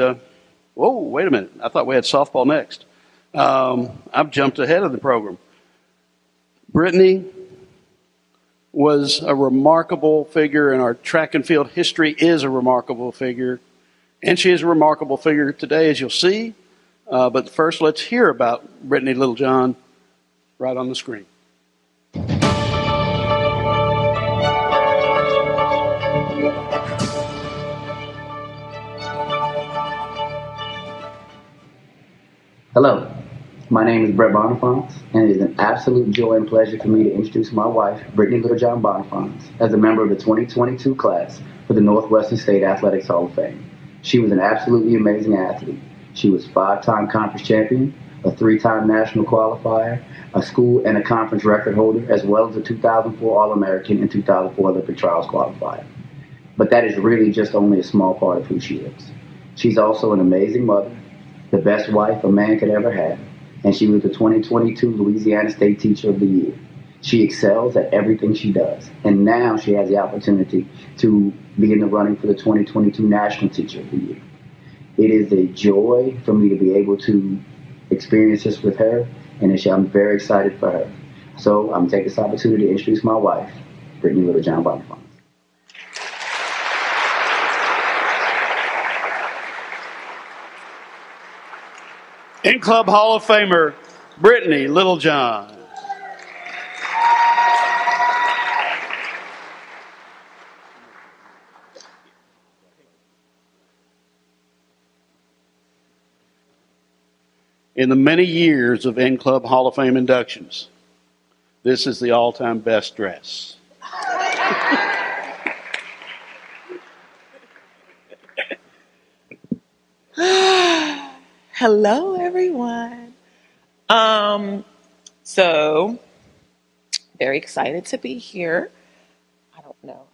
whoa, wait a minute. I thought we had softball next. I've jumped ahead of the program. Brittany was a remarkable figure, and our track and field history is a remarkable figure. And she is a remarkable figure today, as you'll see. But first, let's hear about Brittany Littlejohn right on the screen. Hello, my name is Brett Bonifants, and it is an absolute joy and pleasure for me to introduce my wife, Brittany Littlejohn Bonifants, as a member of the 2022 class for the Northwestern State Athletics Hall of Fame. She was an absolutely amazing athlete. She was 5-time conference champion, a 3-time national qualifier, a school and a conference record holder, as well as a 2004 All-American and 2004 Olympic Trials qualifier. But that is really just only a small part of who she is. She's also an amazing mother, the best wife a man could ever have, and she was the 2022 Louisiana State Teacher of the Year. She excels at everything she does, and now she has the opportunity to be in the running for the 2022 National Teacher of the Year. It is a joy for me to be able to experience this with her, and I'm very excited for her. So I'm taking this opportunity to introduce my wife, Brittany Littlejohn Bonifants. In-Club Hall of Famer, Brittany Littlejohn. In the many years of In-Club Hall of Fame inductions, this is the all-time best dress. Hello, everyone. So very excited to be here. I don't know.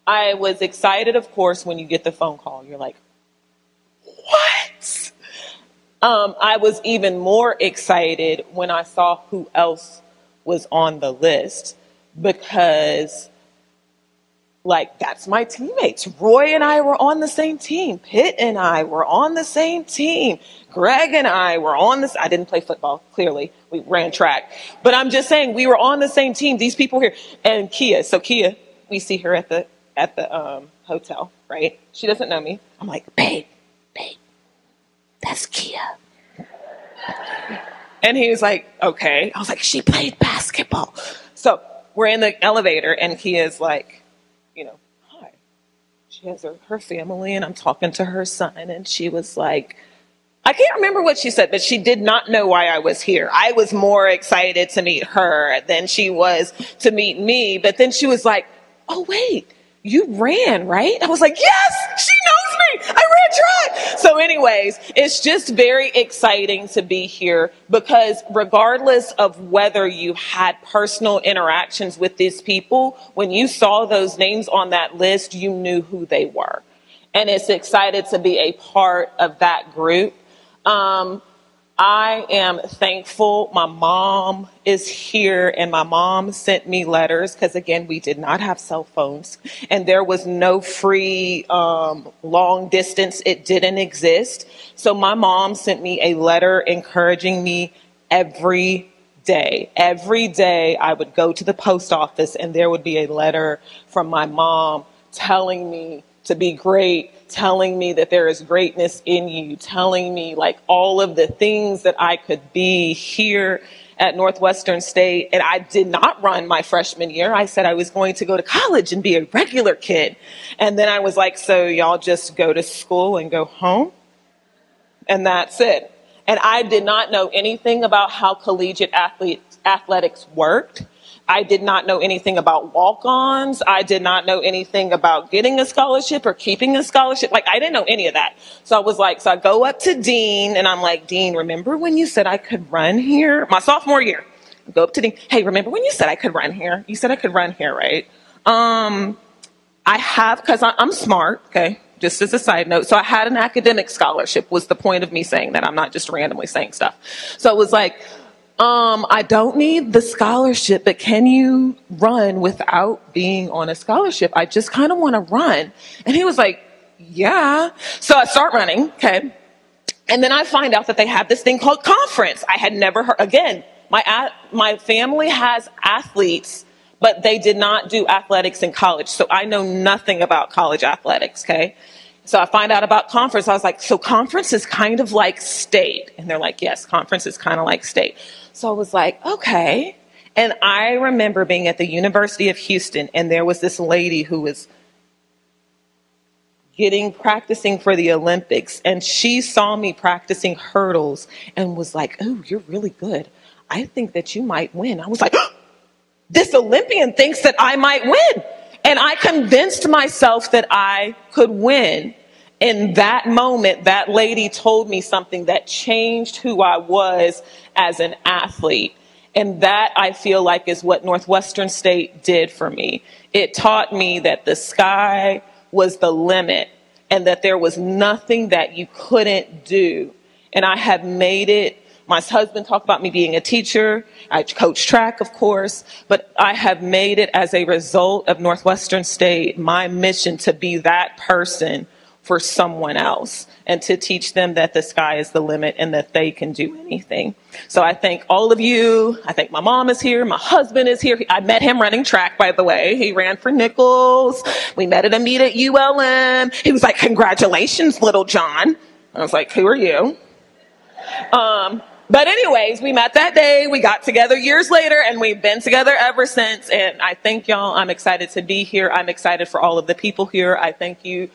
I was excited, of course, when you get the phone call. You're like, what? I was even more excited when I saw who else was on the list, because like, that's my teammates. Roy and I were on the same team. Pitt and I were on the same team. Greg and I were on this. I didn't play football, clearly. We ran track. But I'm just saying, we were on the same team. These people here. And Kia. So Kia, we see her at the hotel, right? She doesn't know me. I'm like, babe, that's Kia. And he was like, okay. I was like, she played basketball. So we're in the elevator, and Kia's like, you know, hi. She has her family, and I'm talking to her son, and she was like, I can't remember what she said, but she did not know why I was here. I was more excited to meet her than she was to meet me. But then she was like, oh, wait, you ran, right? I was like, yes, she knows me. I ran track. So anyways, it's just very exciting to be here, because regardless of whether you had personal interactions with these people, when you saw those names on that list, you knew who they were. And it's excited to be a part of that group. I am thankful my mom is here, and my mom sent me letters, because again, we did not have cell phones, and there was no free long distance. It didn't exist. So my mom sent me a letter encouraging me every day. Every day I would go to the post office, and there would be a letter from my mom telling me to be great, telling me that there is greatness in you, telling me like all of the things that I could be here at Northwestern State. And I did not run my freshman year. I said I was going to go to college and be a regular kid. And then I was like, so y'all just go to school and go home? And that's it. And I did not know anything about how collegiate athletics worked. I did not know anything about walk-ons. I did not know anything about getting a scholarship or keeping a scholarship. Like, I didn't know any of that. So I was like, so I go up to Dean, and I'm like, Dean, remember when you said I could run here? My sophomore year. I go up to Dean. Hey, remember when you said I could run here? You said I could run here, right? I have, because I'm smart, okay? Just as a side note. So I had an academic scholarship, was the point of me saying that. I'm not just randomly saying stuff. So it was like, I don't need the scholarship, but can you run without being on a scholarship? I just kind of want to run. And he was like, yeah. So I start running, okay? And then I find out that they have this thing called conference. I had never heard, again, my family has athletes, but they did not do athletics in college. So I know nothing about college athletics, okay? So I find out about conference. I was like, so conference is kind of like state. And they're like, yes, conference is kind of like state. So I was like, okay. And I remember being at the University of Houston, and there was this lady who was practicing for the Olympics, and she saw me practicing hurdles and was like, oh, you're really good. I think that you might win. I was like, oh, this Olympian thinks that I might win. And I convinced myself that I could win. In that moment, that lady told me something that changed who I was as an athlete. And that, I feel like, is what Northwestern State did for me. It taught me that the sky was the limit, and that there was nothing that you couldn't do. And I have made it. My husband talked about me being a teacher. I coach track, of course, but I have made it as a result of Northwestern State, my mission to be that person for someone else, and to teach them that the sky is the limit and that they can do anything. So I thank all of you. I think my mom is here. My husband is here. I met him running track, by the way. He ran for Nichols. We met at a meet at ULM. He was like, congratulations, little John. I was like, who are you? But anyways, we met that day. We got together years later, and we've been together ever since. And I thank y'all. I'm excited to be here. I'm excited for all of the people here. I thank you,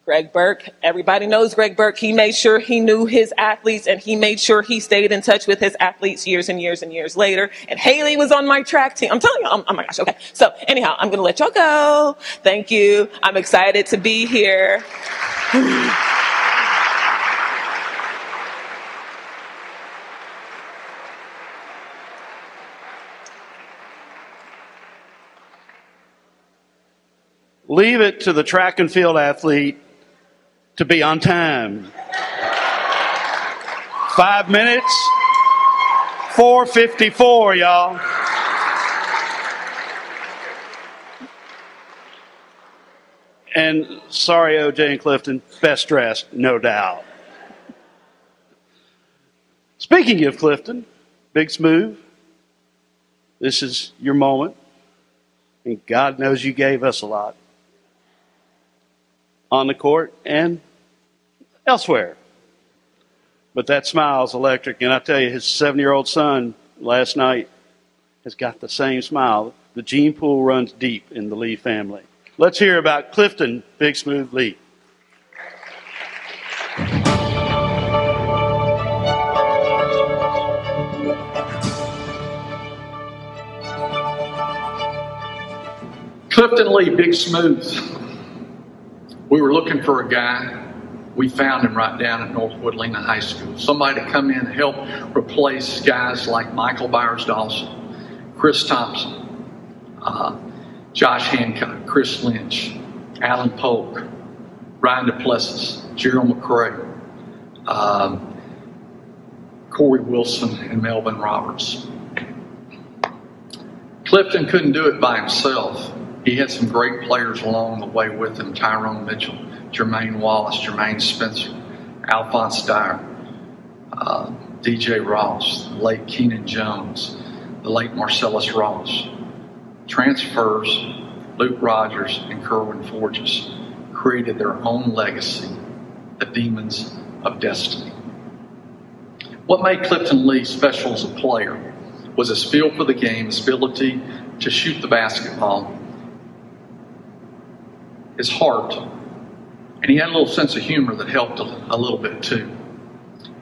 Greg Burke. Everybody knows Greg Burke. He made sure he knew his athletes, and he made sure he stayed in touch with his athletes years and years and years later. And Haley was on my track team. I'm telling you, oh my gosh. Okay. So anyhow, I'm going to let y'all go. Thank you. I'm excited to be here. Leave it to the track and field athlete to be on time. 5 minutes, 4:54, y'all. And sorry, OJ and Clifton, best dressed, no doubt. Speaking of Clifton, Big Smooth, this is your moment. And God knows you gave us a lot on the court and elsewhere. But that smile is electric. And I tell you, his 7-year-old son last night has got the same smile. The gene pool runs deep in the Lee family. Let's hear about Clifton Big Smooth Lee. Clifton Lee, Big Smooth. We were looking for a guy. We found him right down at Northwood Lena High School. Somebody to come in and help replace guys like Michael Byers-Dawson, Chris Thompson, Josh Hancock, Chris Lynch, Alan Polk, Ryan DuPlessis, Gerald McCray, Corey Wilson, and Melvin Roberts. Clifton couldn't do it by himself. He had some great players along the way with him: Tyrone Mitchell, Jermaine Wallace, Jermaine Spencer, Alphonse Dyer, DJ Ross, the late Keenan Jones, the late Marcellus Ross. Transfers, Luke Rogers and Kerwin Forges created their own legacy, the Demons of Destiny. What made Clifton Lee special as a player was his feel for the game, his ability to shoot the basketball, his heart, and he had a little sense of humor that helped a little bit too.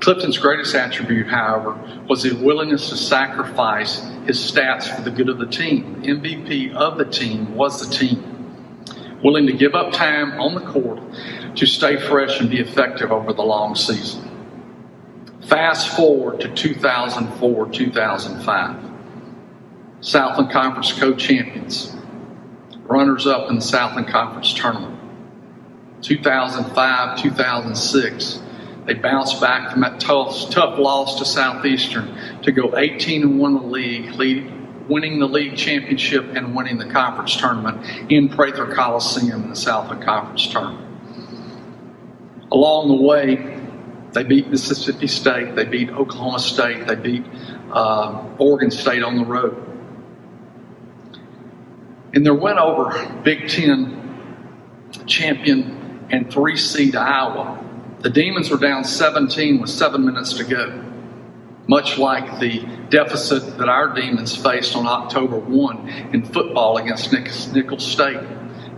Clifton's greatest attribute, however, was his willingness to sacrifice his stats for the good of the team. The MVP of the team was the team, willing to give up time on the court to stay fresh and be effective over the long season. Fast forward to 2004-2005. Southland Conference co-champions, runners-up in the Southland Conference tournament. 2005-2006, they bounced back from that tough loss to Southeastern to go 18-1 in the league, winning the league championship and winning the conference tournament in Prather Coliseum in the Southland Conference tournament. Along the way, they beat Mississippi State, they beat Oklahoma State, they beat Oregon State on the road. In their win over Big Ten champion and 3 seed Iowa, the Demons were down 17 with 7 minutes to go, much like the deficit that our Demons faced on October 1 in football against Nicholls State.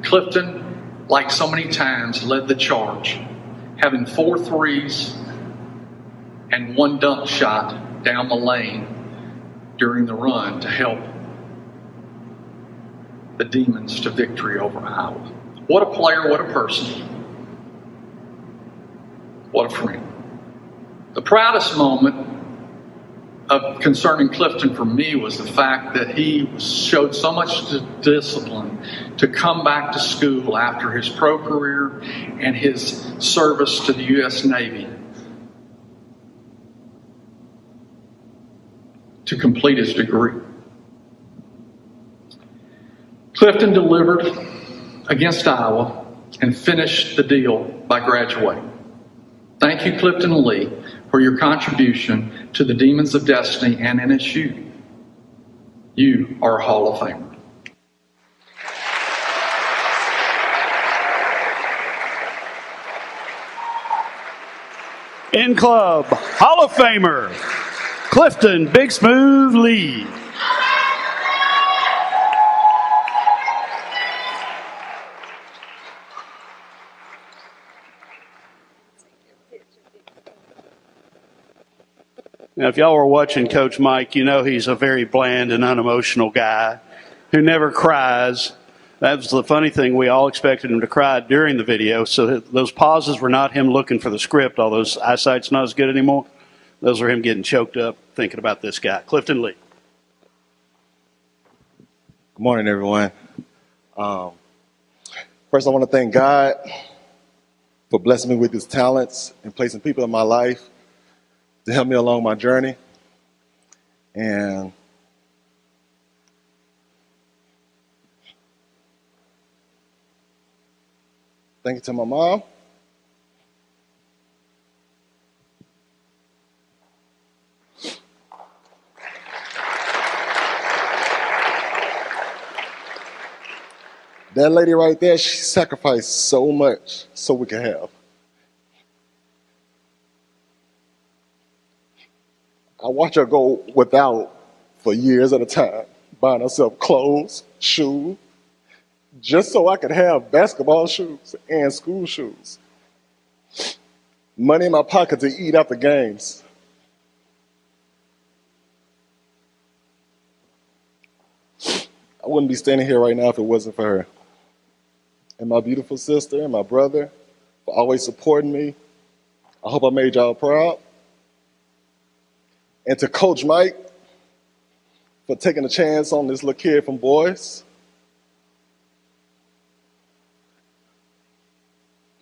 Clifton, like so many times, led the charge, having 4 threes and 1 dunk shot down the lane during the run to help the Demons to victory over Iowa. What a player, what a person, what a friend. The proudest moment concerning Clifton for me was the fact that he showed so much discipline to come back to school after his pro career and his service to the U.S. Navy to complete his degree. Clifton delivered against Iowa and finished the deal by graduating. Thank you, Clifton Lee, for your contribution to the Demons of Destiny and NSU. You are a Hall of Famer. In club, Hall of Famer, Clifton Big Smooth Lee. Now, if y'all were watching Coach Mike, you know he's a very bland and unemotional guy who never cries. That was the funny thing. We all expected him to cry during the video, so those pauses were not him looking for the script, although his eyesight's not as good anymore. Those are him getting choked up thinking about this guy. Clifton Lee. Good morning, everyone. First, I want to thank God for blessing me with his talents and placing people in my life to help me along my journey. And thank you to my mom. That lady right there, she sacrificed so much so we could have. I watch her go without for years at a time, buying herself clothes, shoes, just so I could have basketball shoes and school shoes. Money in my pocket to eat after games. I wouldn't be standing here right now if it wasn't for her. And my beautiful sister and my brother for always supporting me. I hope I made y'all proud. And to Coach Mike for taking a chance on this little kid from Boys.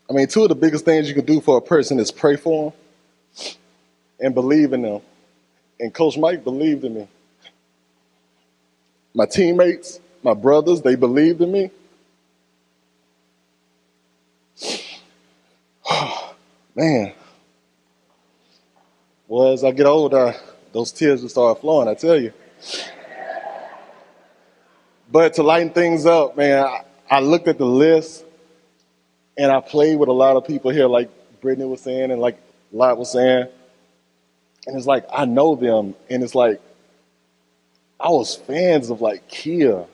I mean, two of the biggest things you can do for a person is pray for them and believe in them. And Coach Mike believed in me. My teammates, my brothers, they believed in me. Man. Well, as I get older, those tears will start flowing, I tell you. But to lighten things up, man, I looked at the list and I played with a lot of people here, like Brittany was saying and like Lot was saying. And it's like, I know them. And it's like, I was fans of like Kia.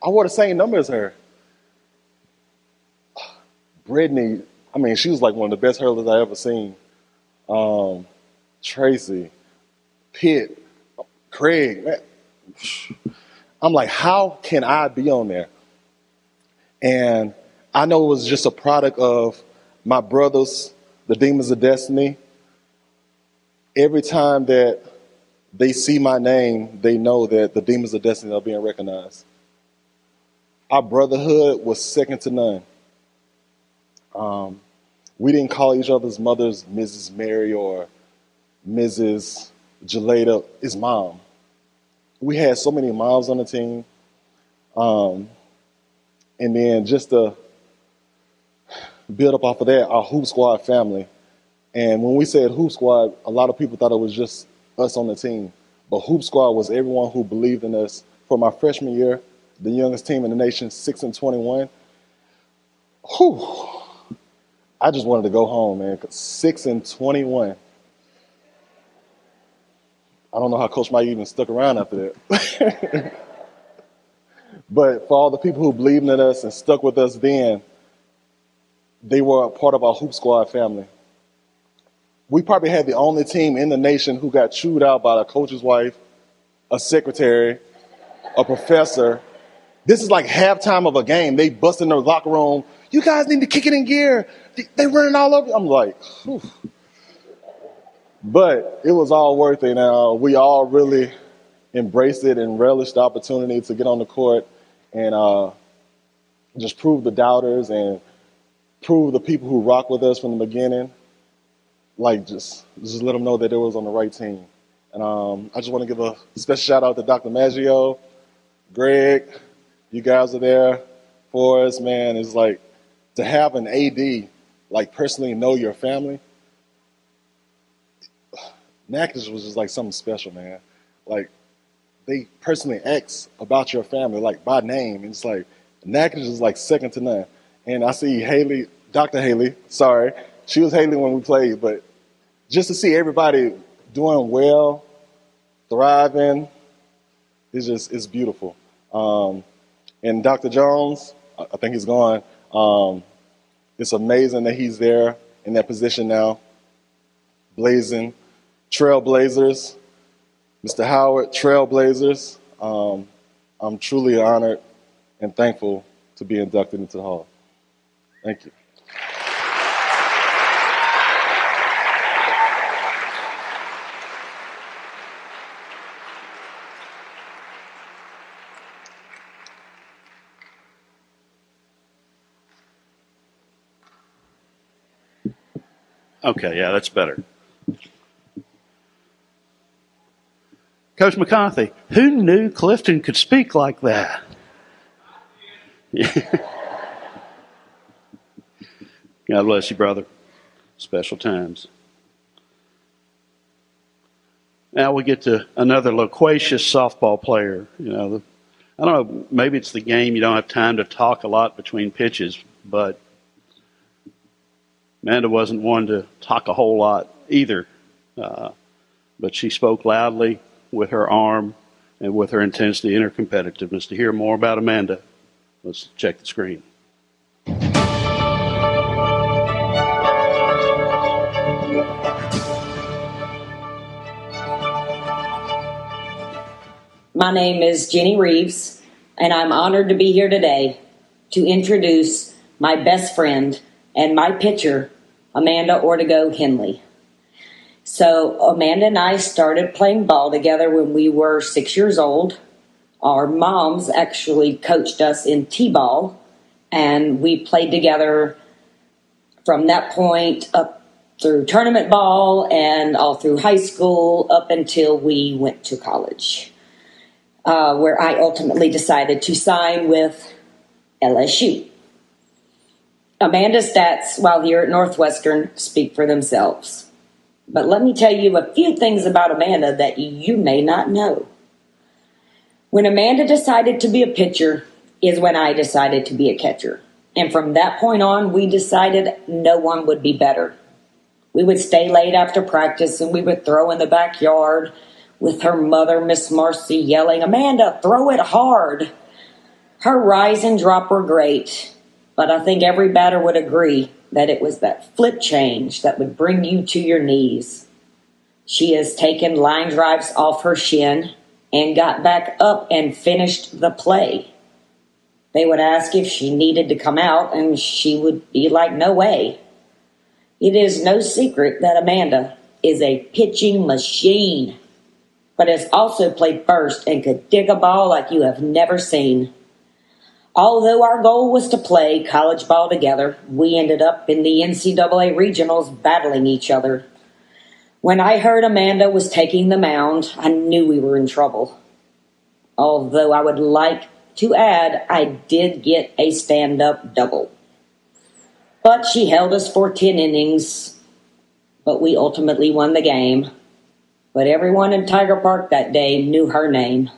I wore the same number as her. Brittany, I mean, she was like one of the best hurlers I ever seen. Tracy, Pitt, Craig. Man. I'm like, how can I be on there? And I know it was just a product of my brothers, the Demons of Destiny. Every time that they see my name, they know that the Demons of Destiny are being recognized. Our brotherhood was second to none. We didn't call each other's mothers Mrs. Mary or Mrs. Jaleda. It's mom. We had so many moms on the team. And then just to build up off of that, our Hoop Squad family. And when we said Hoop Squad, a lot of people thought it was just us on the team. But Hoop Squad was everyone who believed in us. For my freshman year, the youngest team in the nation, 6-21. Whew. I just wanted to go home, man, 6-21. I don't know how Coach Mike even stuck around after that. But for all the people who believed in us and stuck with us then, they were a part of our Hoop Squad family. We probably had the only team in the nation who got chewed out by a coach's wife, a secretary, a professor. This is like halftime of a game. They bust in their locker room. You guys need to kick it in gear. They running all over. I'm like, whew. But it was all worth it. Now we all really embraced it and relished the opportunity to get on the court and just prove the doubters and prove the people who rock with us from the beginning. Like just let them know that they was on the right team. And I just want to give a special shout out to Dr. Maggio, Greg. You guys are there for us, man. It's like to have an AD like personally know your family. Natchitoches was just like something special, man. Like they personally ask about your family, like by name. And it's like Natchitoches is like second to none. And I see Haley, Dr. Haley, sorry, she was Haley when we played, but just to see everybody doing well, thriving, it's beautiful. And Dr. Jones, I think he's gone. It's amazing that he's there in that position now, blazing. Trailblazers, Mr. Howard, Trailblazers. I'm truly honored and thankful to be inducted into the Hall. Thank you. Okay, yeah, that's better. Coach McCarthy, who knew Clifton could speak like that? God bless you, brother. Special times. Now we get to another loquacious softball player. You know, I don't know, maybe it's the game. You don't have time to talk a lot between pitches, but Amanda wasn't one to talk a whole lot either. But she spoke loudly with her arm and with her intensity and her competitiveness. To hear more about Amanda, let's check the screen. My name is Jenny Reeves, and I'm honored to be here today to introduce my best friend and my pitcher, Amanda Ortego Henley. So Amanda and I started playing ball together when we were 6 years old. Our moms actually coached us in T-ball, and we played together from that point up through tournament ball and all through high school up until we went to college. Where I ultimately decided to sign with LSU. Amanda's stats while here at Northwestern speak for themselves. But let me tell you a few things about Amanda that you may not know. When Amanda decided to be a pitcher is when I decided to be a catcher. And from that point on, we decided no one would be better. We would stay late after practice and we would throw in the backyard with her mother, Miss Marcy, yelling, "Amanda, throw it hard." Her rise and drop were great, but I think every batter would agree that it was that flip change that would bring you to your knees. She has taken line drives off her shin and got back up and finished the play. They would ask if she needed to come out, and she would be like, "No way." It is no secret that Amanda is a pitching machine, but has also played first and could dig a ball like you have never seen. Although our goal was to play college ball together, we ended up in the NCAA regionals battling each other. When I heard Amanda was taking the mound, I knew we were in trouble. Although I would like to add, I did get a stand-up double. But she held us for 10 innings, but we ultimately won the game. But everyone in Tiger Park that day knew her name.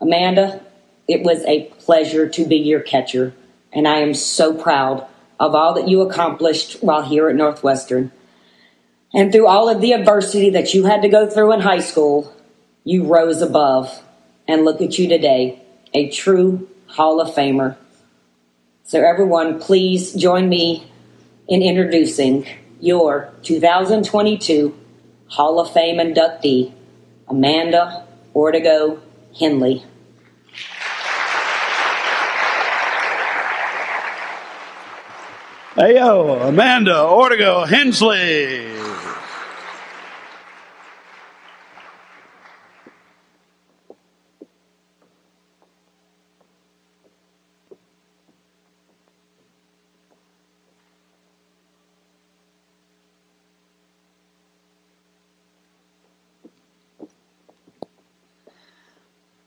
Amanda, it was a pleasure to be your catcher, and I am so proud of all that you accomplished while here at Northwestern. And through all of the adversity that you had to go through in high school, you rose above. And look at you today, a true Hall of Famer. So everyone, please join me in introducing your 2022 Hall of Fame inductee, Amanda Ortego Henley. Hey, yo, Amanda Ortego Hensley.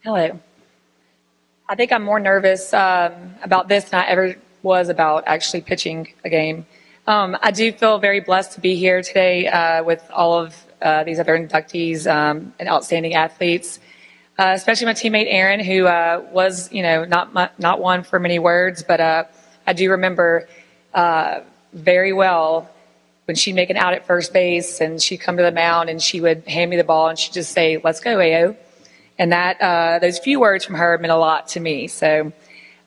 Hello. I think I'm more nervous about this than I ever was about actually pitching a game. I do feel very blessed to be here today with all of these other inductees and outstanding athletes, especially my teammate Erin, who was, not one for many words, but I do remember very well when she'd make an out at first base and she'd come to the mound and she would hand me the ball and she'd just say, "Let's go, Ayo." And that those few words from her meant a lot to me. So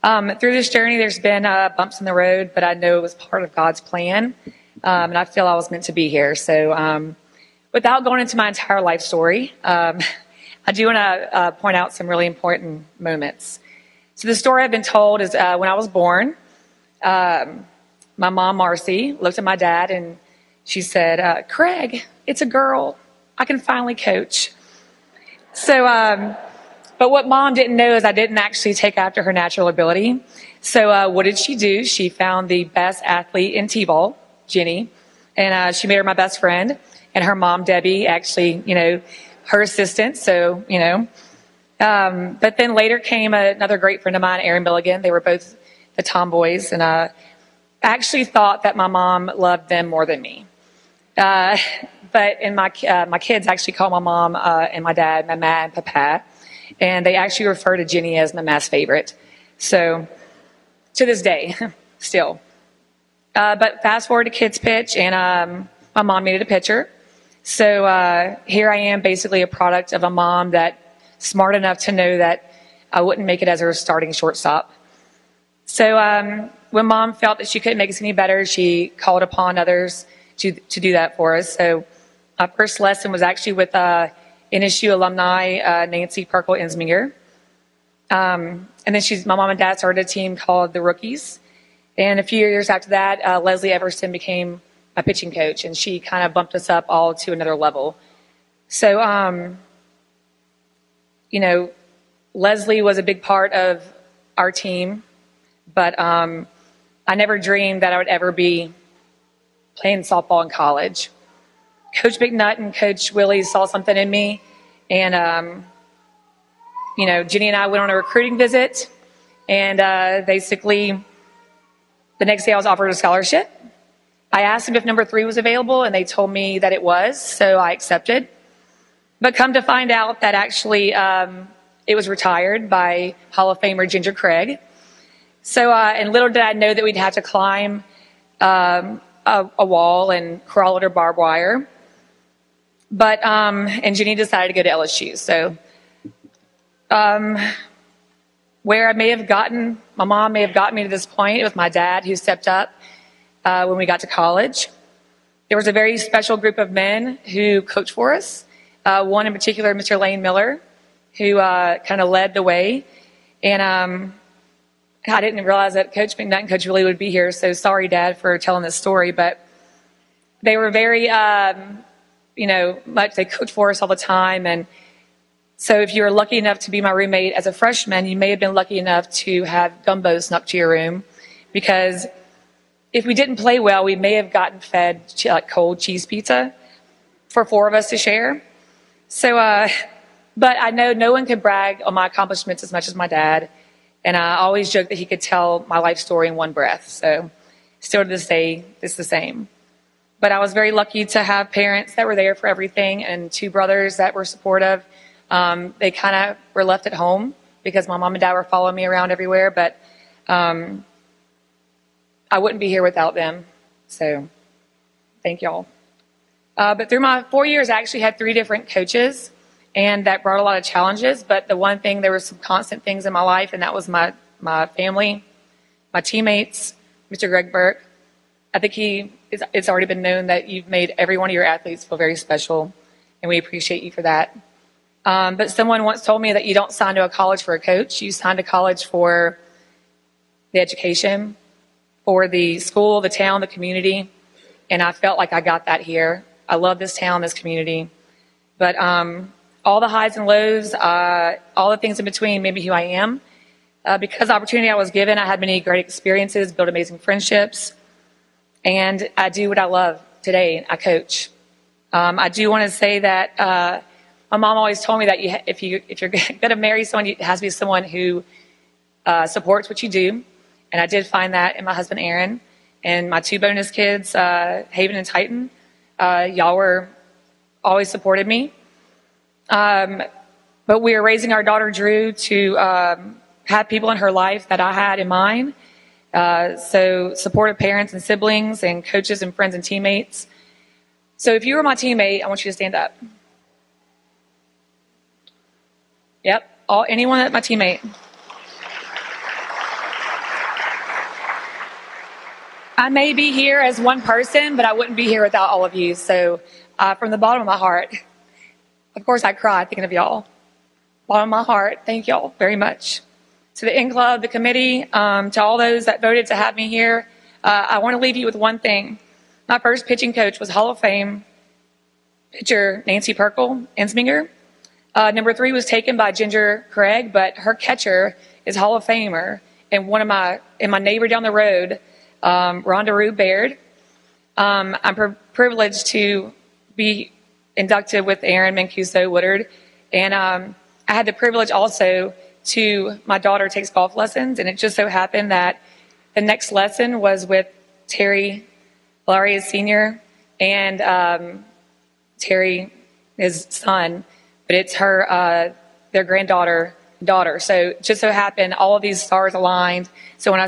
through this journey, there's been bumps in the road, but I know it was part of God's plan, and I feel I was meant to be here. So without going into my entire life story, I do want to point out some really important moments. So the story I've been told is when I was born, my mom, Marcy, looked at my dad and she said, "Craig, it's a girl. I can finally coach." So, but what mom didn't know is I didn't actually take after her natural ability. So what did she do? She found the best athlete in T-ball, Jenny, and she made her my best friend, and her mom, Debbie, actually, her assistant. So, but then later came another great friend of mine, Aaron Milligan. They were both the tomboys, and I actually thought that my mom loved them more than me. But my kids actually call my mom and my dad Mama and Papa, and they actually refer to Jenny as Mama's favorite. So to this day, still. But fast forward to Kids Pitch, and my mom needed a pitcher. So here I am, basically a product of a mom that's smart enough to know that I wouldn't make it as her starting shortstop. So when Mom felt that she couldn't make us any better, she called upon others to do that for us. So my first lesson was actually with NSU alumni Nancy Perkle Ensminger. And then my mom and dad started a team called the Rookies. And a few years after that, Leslie Everson became my pitching coach, and she kind of bumped us up all to another level. So, Leslie was a big part of our team, but I never dreamed that I would ever be playing softball in college. Coach McNutt and Coach Willie saw something in me, and Jenny and I went on a recruiting visit, and basically the next day I was offered a scholarship. I asked them if number 3 was available, and they told me that it was, so I accepted. But come to find out that actually it was retired by Hall of Famer Ginger Craig. So, and little did I know that we'd have to climb a wall and crawl under barbed wire. But, and Jenny decided to go to LSU. So, where my mom may have gotten me to this point with my dad, who stepped up when we got to college. There was a very special group of men who coached for us. One in particular, Mr. Lane Miller, who kind of led the way. And I didn't realize that Coach McNutt and Coach Willie would be here, so sorry, Dad, for telling this story. But they were very, they cooked for us all the time. And so if you were lucky enough to be my roommate as a freshman, you may have been lucky enough to have gumbo snuck to your room, because if we didn't play well, we may have gotten fed like cold cheese pizza for 4 of us to share. So, but I know no one could brag on my accomplishments as much as my dad. And I always joke that he could tell my life story in one breath. So still to this day, it's the same. But I was very lucky to have parents that were there for everything, and 2 brothers that were supportive. They kind of were left at home because my mom and dad were following me around everywhere. But I wouldn't be here without them. So thank y'all. But through my 4 years, I actually had 3 different coaches, and that brought a lot of challenges. But the one thing, there were some constant things in my life, and that was my family, my teammates, Mr. Greg Burke. I think it's already been known that you've made every one of your athletes feel very special, and we appreciate you for that. But someone once told me that you don't sign to a college for a coach. You sign to college for the education, for the school, the town, the community. And I felt like I got that here. I love this town, this community. But all the highs and lows, all the things in between made me who I am. Because of the opportunity I was given, I had many great experiences, built amazing friendships. And I do what I love today. I coach. I do want to say that my mom always told me that if you're going to marry someone, it has to be someone who supports what you do. And I did find that in my husband, Aaron, and my 2 bonus kids, Haven and Titan. Y'all were always supported me. But we are raising our daughter, Drew, to have people in her life that I had in mine. So supportive parents and siblings and coaches and friends and teammates. So if you were my teammate, I want you to stand up. Yep, anyone that's my teammate. I may be here as one person, but I wouldn't be here without all of you. So from the bottom of my heart, of course I cried thinking of y'all. Bottom of my heart, thank y'all very much. To the In Club, the committee, to all those that voted to have me here, I want to leave you with one thing. My first pitching coach was Hall of Fame pitcher Nancy Perkle Ensminger. Number 3 was taken by Ginger Craig, but her catcher is Hall of Famer, and my neighbor down the road, Rhonda Rue Baird. I'm privileged to be inducted with Aaron Mancuso Woodard, and I had the privilege also to, my daughter takes golf lessons, and it just so happened that the next lesson was with Terry Laria Sr. and Terry, his son, but it's her, their daughter. So it just so happened all of these stars aligned. So when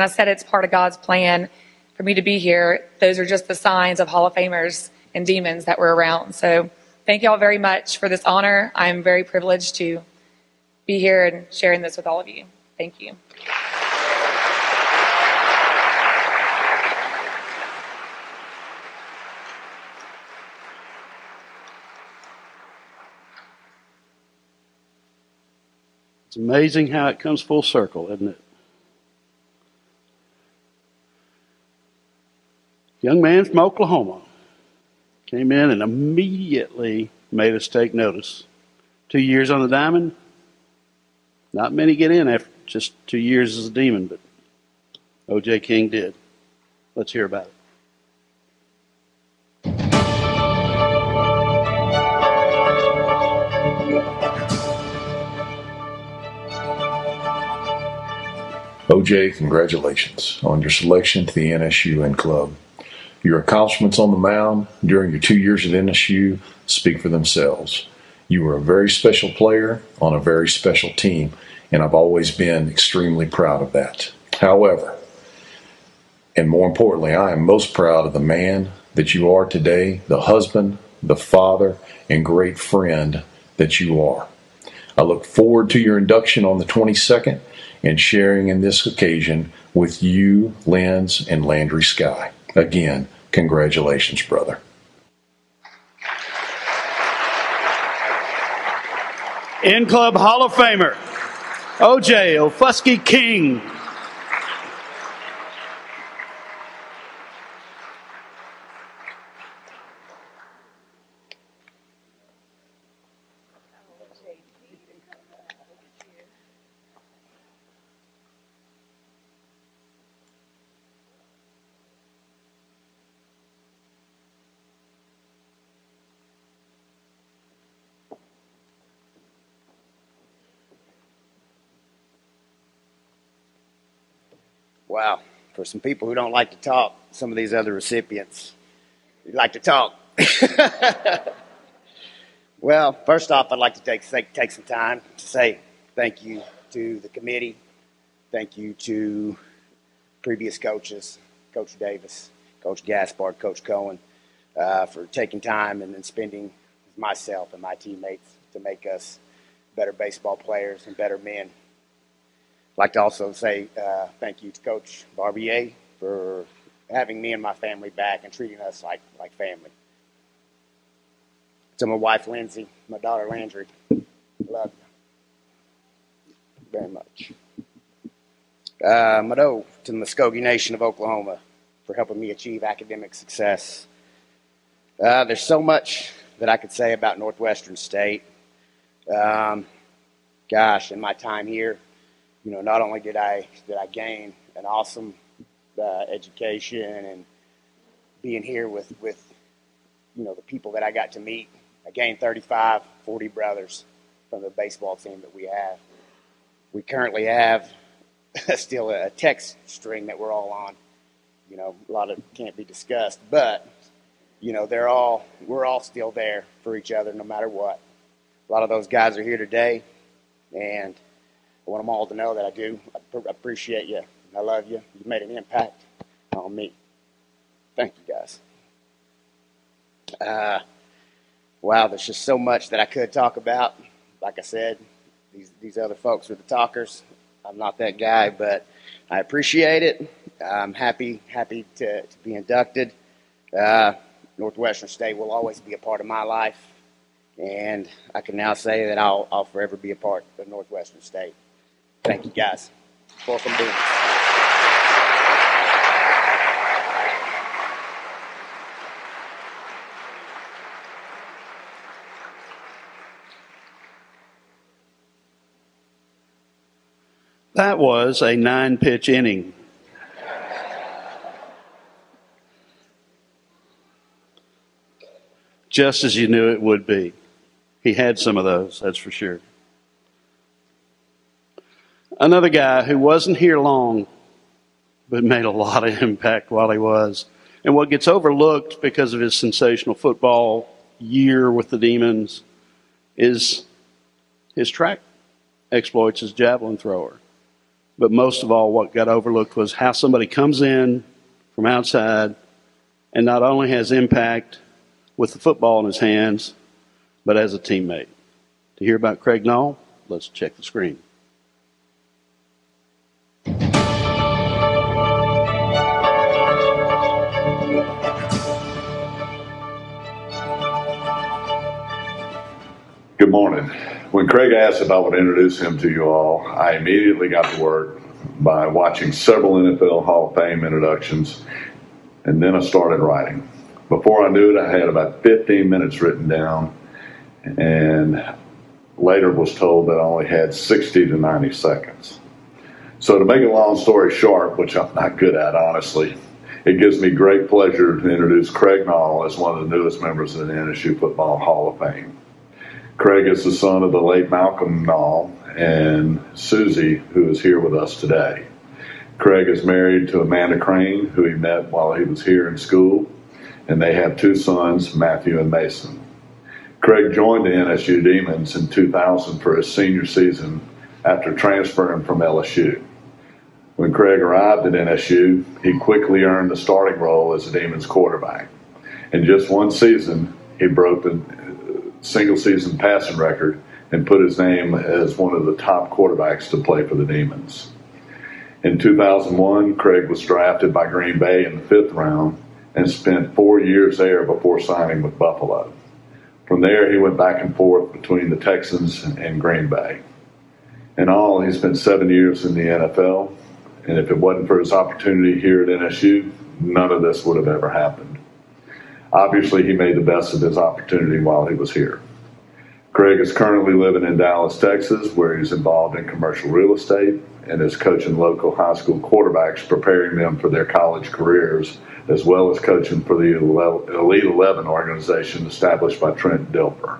I said it's part of God's plan for me to be here, those are just the signs of Hall of Famers and demons that were around. So thank you all very much for this honor. I'm very privileged to be here and sharing this with all of you. Thank you. It's amazing how it comes full circle, isn't it? Young man from Oklahoma came in and immediately made us take notice. 2 years on the diamond. Not many get in after just 2 years as a demon, but O.J. King did. Let's hear about it. OJ, congratulations on your selection to the NSUN club. Your accomplishments on the mound during your 2 years at NSU speak for themselves. You were a very special player on a very special team, and I've always been extremely proud of that. However, and more importantly, I am most proud of the man that you are today, the husband, the father, and great friend that you are. I look forward to your induction on the 22nd and sharing in this occasion with you, Lenz, and Landry Sky. Again, congratulations, brother. In-Club Hall of Famer, O.J. Ofusky King. Wow. For some people who don't like to talk, some of these other recipients like to talk. Well, first off, I'd like to take some time to say thank you to the committee. Thank you to previous coaches, Coach Davis, Coach Gaspard, Coach Cohen, for taking time and then spending with myself and my teammates to make us better baseball players and better men. I'd like to also say thank you to Coach Barbier for having me and my family back and treating us like family. To my wife, Lindsay, my daughter, Landry, love you very much. Mado to the Muskogee Nation of Oklahoma for helping me achieve academic success. There's so much that I could say about Northwestern State. Gosh, in my time here, you know, not only did I gain an awesome education and being here with you know the people that I got to meet, I gained 35, 40 brothers from the baseball team that we have. We currently have still a text string that we're all on. You know, a lot of it can't be discussed, but you know we're all still there for each other no matter what. A lot of those guys are here today, and I want them all to know that I do. I appreciate you. I love you. You've made an impact on me. Thank you, guys. Wow, there's just so much that I could talk about. Like I said, these other folks are the talkers. I'm not that guy, but I appreciate it. I'm happy to be inducted. Northwestern State will always be a part of my life, and I can now say that I'll forever be a part of Northwestern State. Thank you, guys. Welcome, Demons. That was a 9-pitch inning. just as you knew it would be. He had some of those, that's for sure. Another guy who wasn't here long, but made a lot of impact while he was. And what gets overlooked because of his sensational football year with the Demons is his track exploits as javelin thrower. But most of all, what got overlooked was how somebody comes in from outside and not only has impact with the football in his hands, but as a teammate. To hear about Craig Nall, let's check the screen. Good morning. When Craig asked if I would introduce him to you all, I immediately got to work by watching several NFL Hall of Fame introductions, and then I started writing. Before I knew it, I had about 15 minutes written down, and later was told that I only had 60 to 90 seconds. So to make a long story short, which I'm not good at, honestly, it gives me great pleasure to introduce Craig Nall as one of the newest members of the NSU Football Hall of Fame. Craig is the son of the late Malcolm Nall and Susie, who is here with us today. Craig is married to Amanda Crane, who he met while he was here in school, and they have two sons, Matthew and Mason. Craig joined the NSU Demons in 2000 for his senior season after transferring from LSU. When Craig arrived at NSU, he quickly earned the starting role as the Demons quarterback. In just one season, he broke the single-season passing record and put his name as one of the top quarterbacks to play for the Demons. In 2001, Craig was drafted by Green Bay in the 5th round and spent 4 years there before signing with Buffalo. From there, he went back and forth between the Texans and Green Bay. In all, he spent 7 years in the NFL, and if it wasn't for his opportunity here at NSU, none of this would have ever happened. Obviously, he made the best of his opportunity while he was here. Craig is currently living in Dallas, Texas, where he's involved in commercial real estate and is coaching local high school quarterbacks, preparing them for their college careers, as well as coaching for the Elite 11 organization established by Trent Dilfer.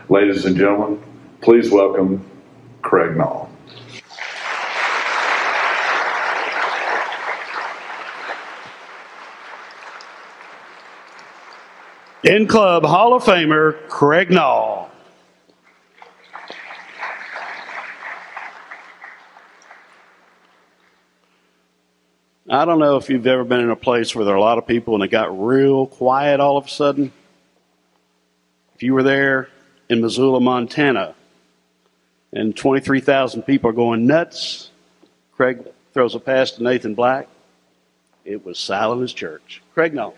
Ladies and gentlemen, please welcome Craig Nall. In Club Hall of Famer, Craig Nall. I don't know if you've ever been in a place where there are a lot of people and it got real quiet all of a sudden. If you were there in Missoula, Montana, and 23,000 people are going nuts, Craig throws a pass to Nathan Black. It was silent as church. Craig Nall.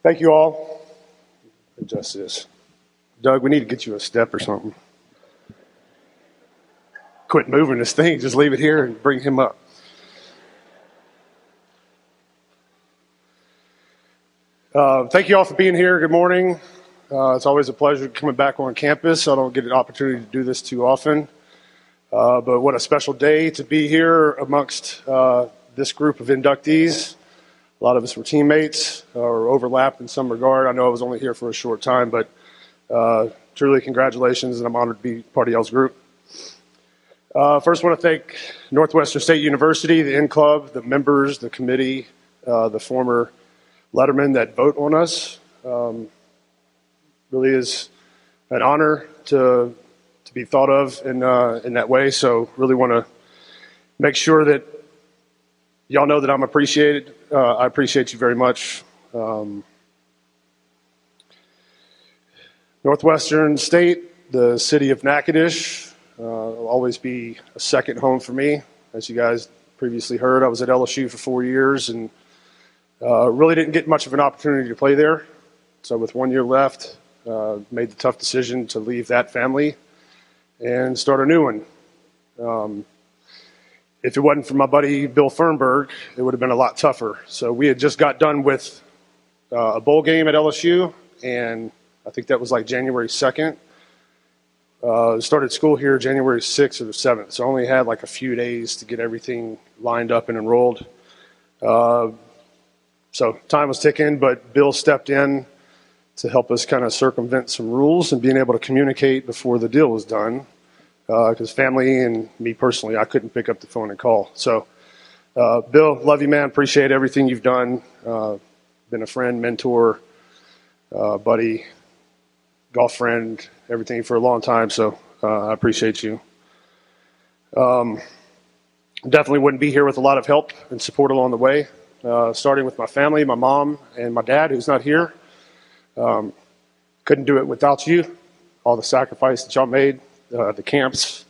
Thank you all. Adjust this. Doug, we need to get you a step or something. Quit moving this thing. Just leave it here and bring him up. Thank you all for being here. Good morning. It's always a pleasure coming back on campus. I don't get an opportunity to do this too often. But what a special day to be here amongst this group of inductees. A lot of us were teammates or overlapped in some regard. I know I was only here for a short time, but truly congratulations, and I'm honored to be part of y'all's group. First, I want to thank Northwestern State University, the N Club, the members, the committee, the former lettermen that vote on us. Really is an honor to be thought of in that way. So really want to make sure that y'all know that I'm appreciated. I appreciate you very much. Northwestern State, the city of Natchitoches, will always be a second home for me. As you guys previously heard, I was at LSU for 4 years and really didn't get much of an opportunity to play there. So with 1 year left, made the tough decision to leave that family and start a new one. If it wasn't for my buddy Bill Fernberg, it would have been a lot tougher. So we had just got done with a bowl game at LSU, and I think that was like January 2nd. Started school here January 6th or the 7th, so I only had like a few days to get everything lined up and enrolled. So time was ticking, but Bill stepped in to help us kind of circumvent some rules and being able to communicate before the deal was done. Because family and me personally, I couldn't pick up the phone and call. So, Bill, love you, man. Appreciate everything you've done. Been a friend, mentor, buddy, golf friend, everything for a long time. So I appreciate you. Definitely wouldn't be here with a lot of help and support along the way. Starting with my family, my mom and my dad, who's not here. Couldn't do it without you. All the sacrifice that y'all made, the camps,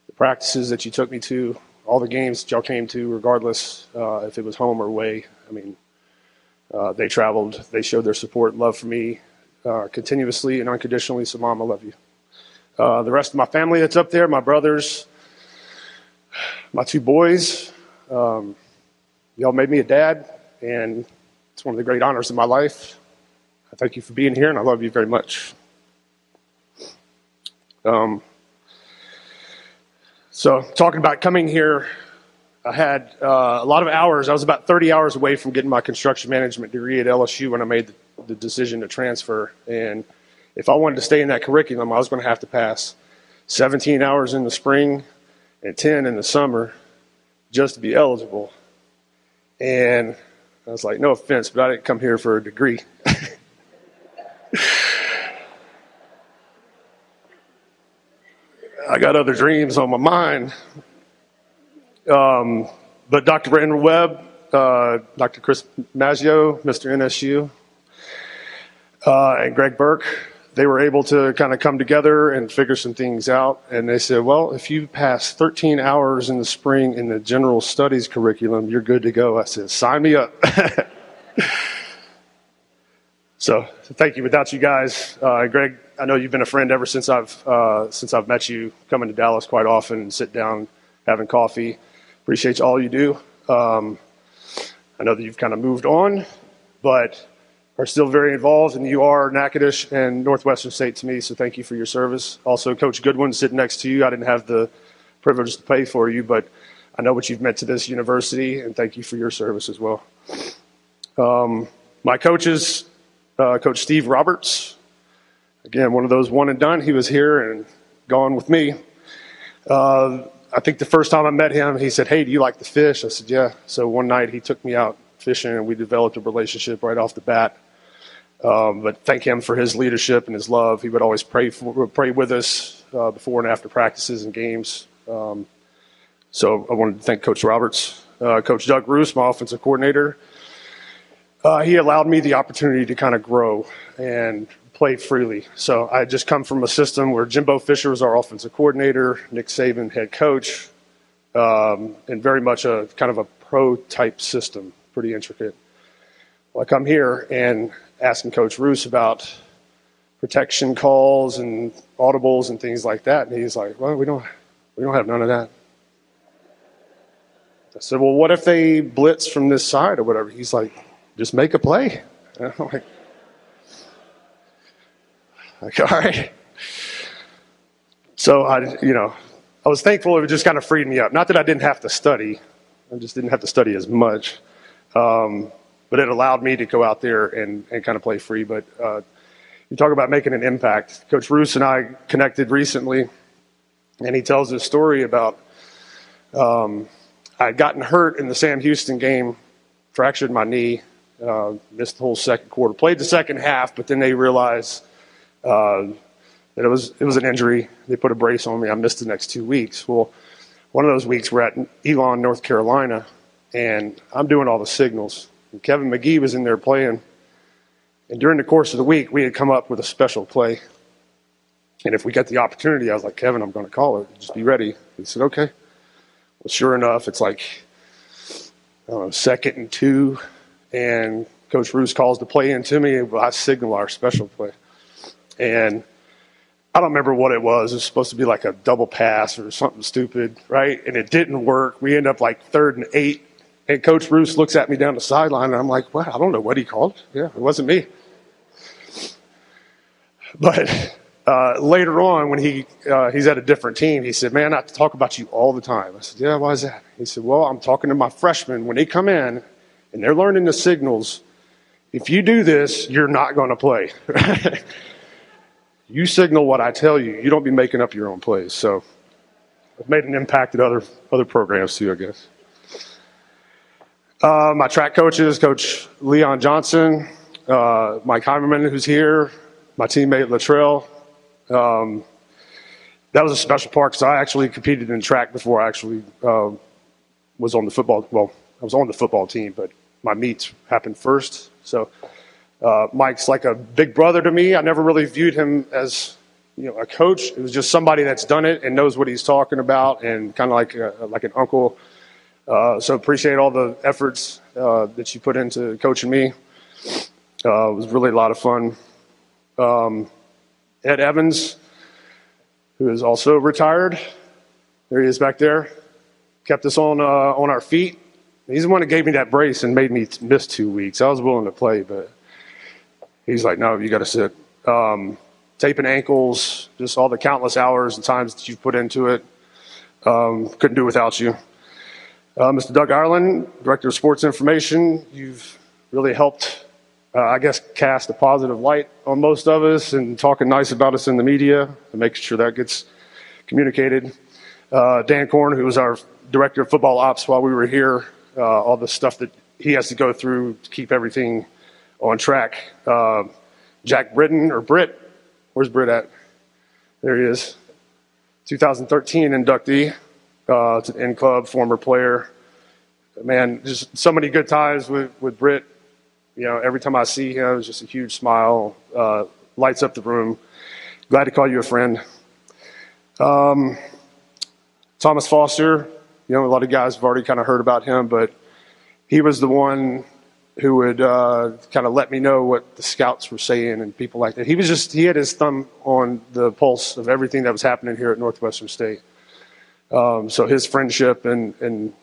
the practices that you took me to, all the games that y'all came to, regardless if it was home or away. I mean, they traveled. They showed their support and love for me continuously and unconditionally. So, Mom, I love you. The rest of my family that's up there, my brothers, my two boys, y'all made me a dad, and it's one of the great honors of my life. I thank you for being here, and I love you very much. So talking about coming here, I had a lot of hours. I was about 30 hours away from getting my construction management degree at LSU when I made the decision to transfer. And if I wanted to stay in that curriculum, I was going to have to pass 17 hours in the spring and 10 in the summer just to be eligible. And I was like, no offense, but I didn't come here for a degree. I got other dreams on my mind. But Dr. Brandon Webb, Dr. Chris Maggio, Mr. NSU, and Greg Burke, they were able to kind of come together and figure some things out. And they said, well, if you pass 13 hours in the spring in the general studies curriculum, you're good to go. I said, sign me up. So thank you. Without you guys, Greg, I know you've been a friend ever since I've met you, coming to Dallas quite often and sit down, having coffee. Appreciate all you do. I know that you've kind of moved on, but are still very involved, and you are Natchitoches and Northwestern State to me, so thank you for your service. Also, Coach Goodwin sitting next to you. I didn't have the privilege to play for you, but I know what you've meant to this university, and thank you for your service as well. My coaches, Coach Steve Roberts, again, one of those one and done. He was here and gone with me. I think the first time I met him, he said, hey, do you like to fish? I said, yeah. So one night he took me out fishing, and we developed a relationship right off the bat. But thank him for his leadership and his love. He would always pray with us before and after practices and games. So I wanted to thank Coach Roberts. Coach Doug Roos, my offensive coordinator, he allowed me the opportunity to kind of grow and play freely. So I had just come from a system where Jimbo Fisher was our offensive coordinator, Nick Saban head coach, and very much a kind of a pro-type system, pretty intricate. Well, I come here and asking Coach Roos about protection calls and audibles and things like that, and he's like, well, we don't have none of that. I said, well, what if they blitz from this side or whatever? He's like, just make a play. And I'm like, all right. So I was thankful it just kind of freed me up. Not that I didn't have to study. I just didn't have to study as much. But it allowed me to go out there and kind of play free. But you talk about making an impact. Coach Roos and I connected recently, and he tells this story about I had gotten hurt in the Sam Houston game, fractured my knee, missed the whole second quarter. Played the second half, but then they realized that it was an injury. They put a brace on me. I missed the next 2 weeks. Well, one of those weeks we're at Elon, North Carolina, and I'm doing all the signals. And Kevin McGee was in there playing. And during the course of the week, we had come up with a special play. And if we get the opportunity, I was like, Kevin, I'm going to call it. Just be ready. He said, okay. Well, sure enough, it's like, I don't know, 2nd and 2. And Coach Roos calls the play in to me, and I signal our special play. And I don't remember what it was. It was supposed to be like a double pass or something stupid, right? And it didn't work. We end up like 3rd and 8. And Coach Roos looks at me down the sideline, and I'm like, well, I don't know what he called. Yeah, it wasn't me. But later on, when he's at a different team, he said, man, I talk about you all the time. I said, yeah, why is that? He said, well, I'm talking to my freshmen. When they come in and they're learning the signals, if you do this, you're not going to play. You signal what I tell you. You don't be making up your own plays. So I've made an impact at other programs too, I guess. My track coaches, Coach Leon Johnson, Mike Heimerman, who's here, my teammate Latrell. That was a special part because I actually competed in track before I actually was on the football. Well, I was on the football team, but my meets happened first. So Mike's like a big brother to me. I never really viewed him as a coach. It was just somebody that's done it and knows what he's talking about, and kind of like an uncle. So appreciate all the efforts that you put into coaching me. It was really a lot of fun. Ed Evans, who is also retired, there he is back there, kept us on our feet. He's the one that gave me that brace and made me miss 2 weeks. I was willing to play, but he's like, no, you got to sit. Taping ankles, just all the countless hours and times that you've put into it. Couldn't do without you. Mr. Doug Ireland, Director of Sports Information, you've really helped, I guess, cast a positive light on most of us and talking nice about us in the media and making sure that gets communicated. Dan Korn, who was our Director of Football Ops while we were here, all the stuff that he has to go through to keep everything on track. Jack Britton, or Britt, where's Britt at? There he is. 2013 inductee. It's an in-club, former player. Man, just so many good times with Britt. Every time I see him, it's just a huge smile, lights up the room. Glad to call you a friend. Thomas Foster, a lot of guys have already kind of heard about him, but he was the one who would kind of let me know what the scouts were saying and people like that. He had his thumb on the pulse of everything that was happening here at Northwestern State. So his friendship and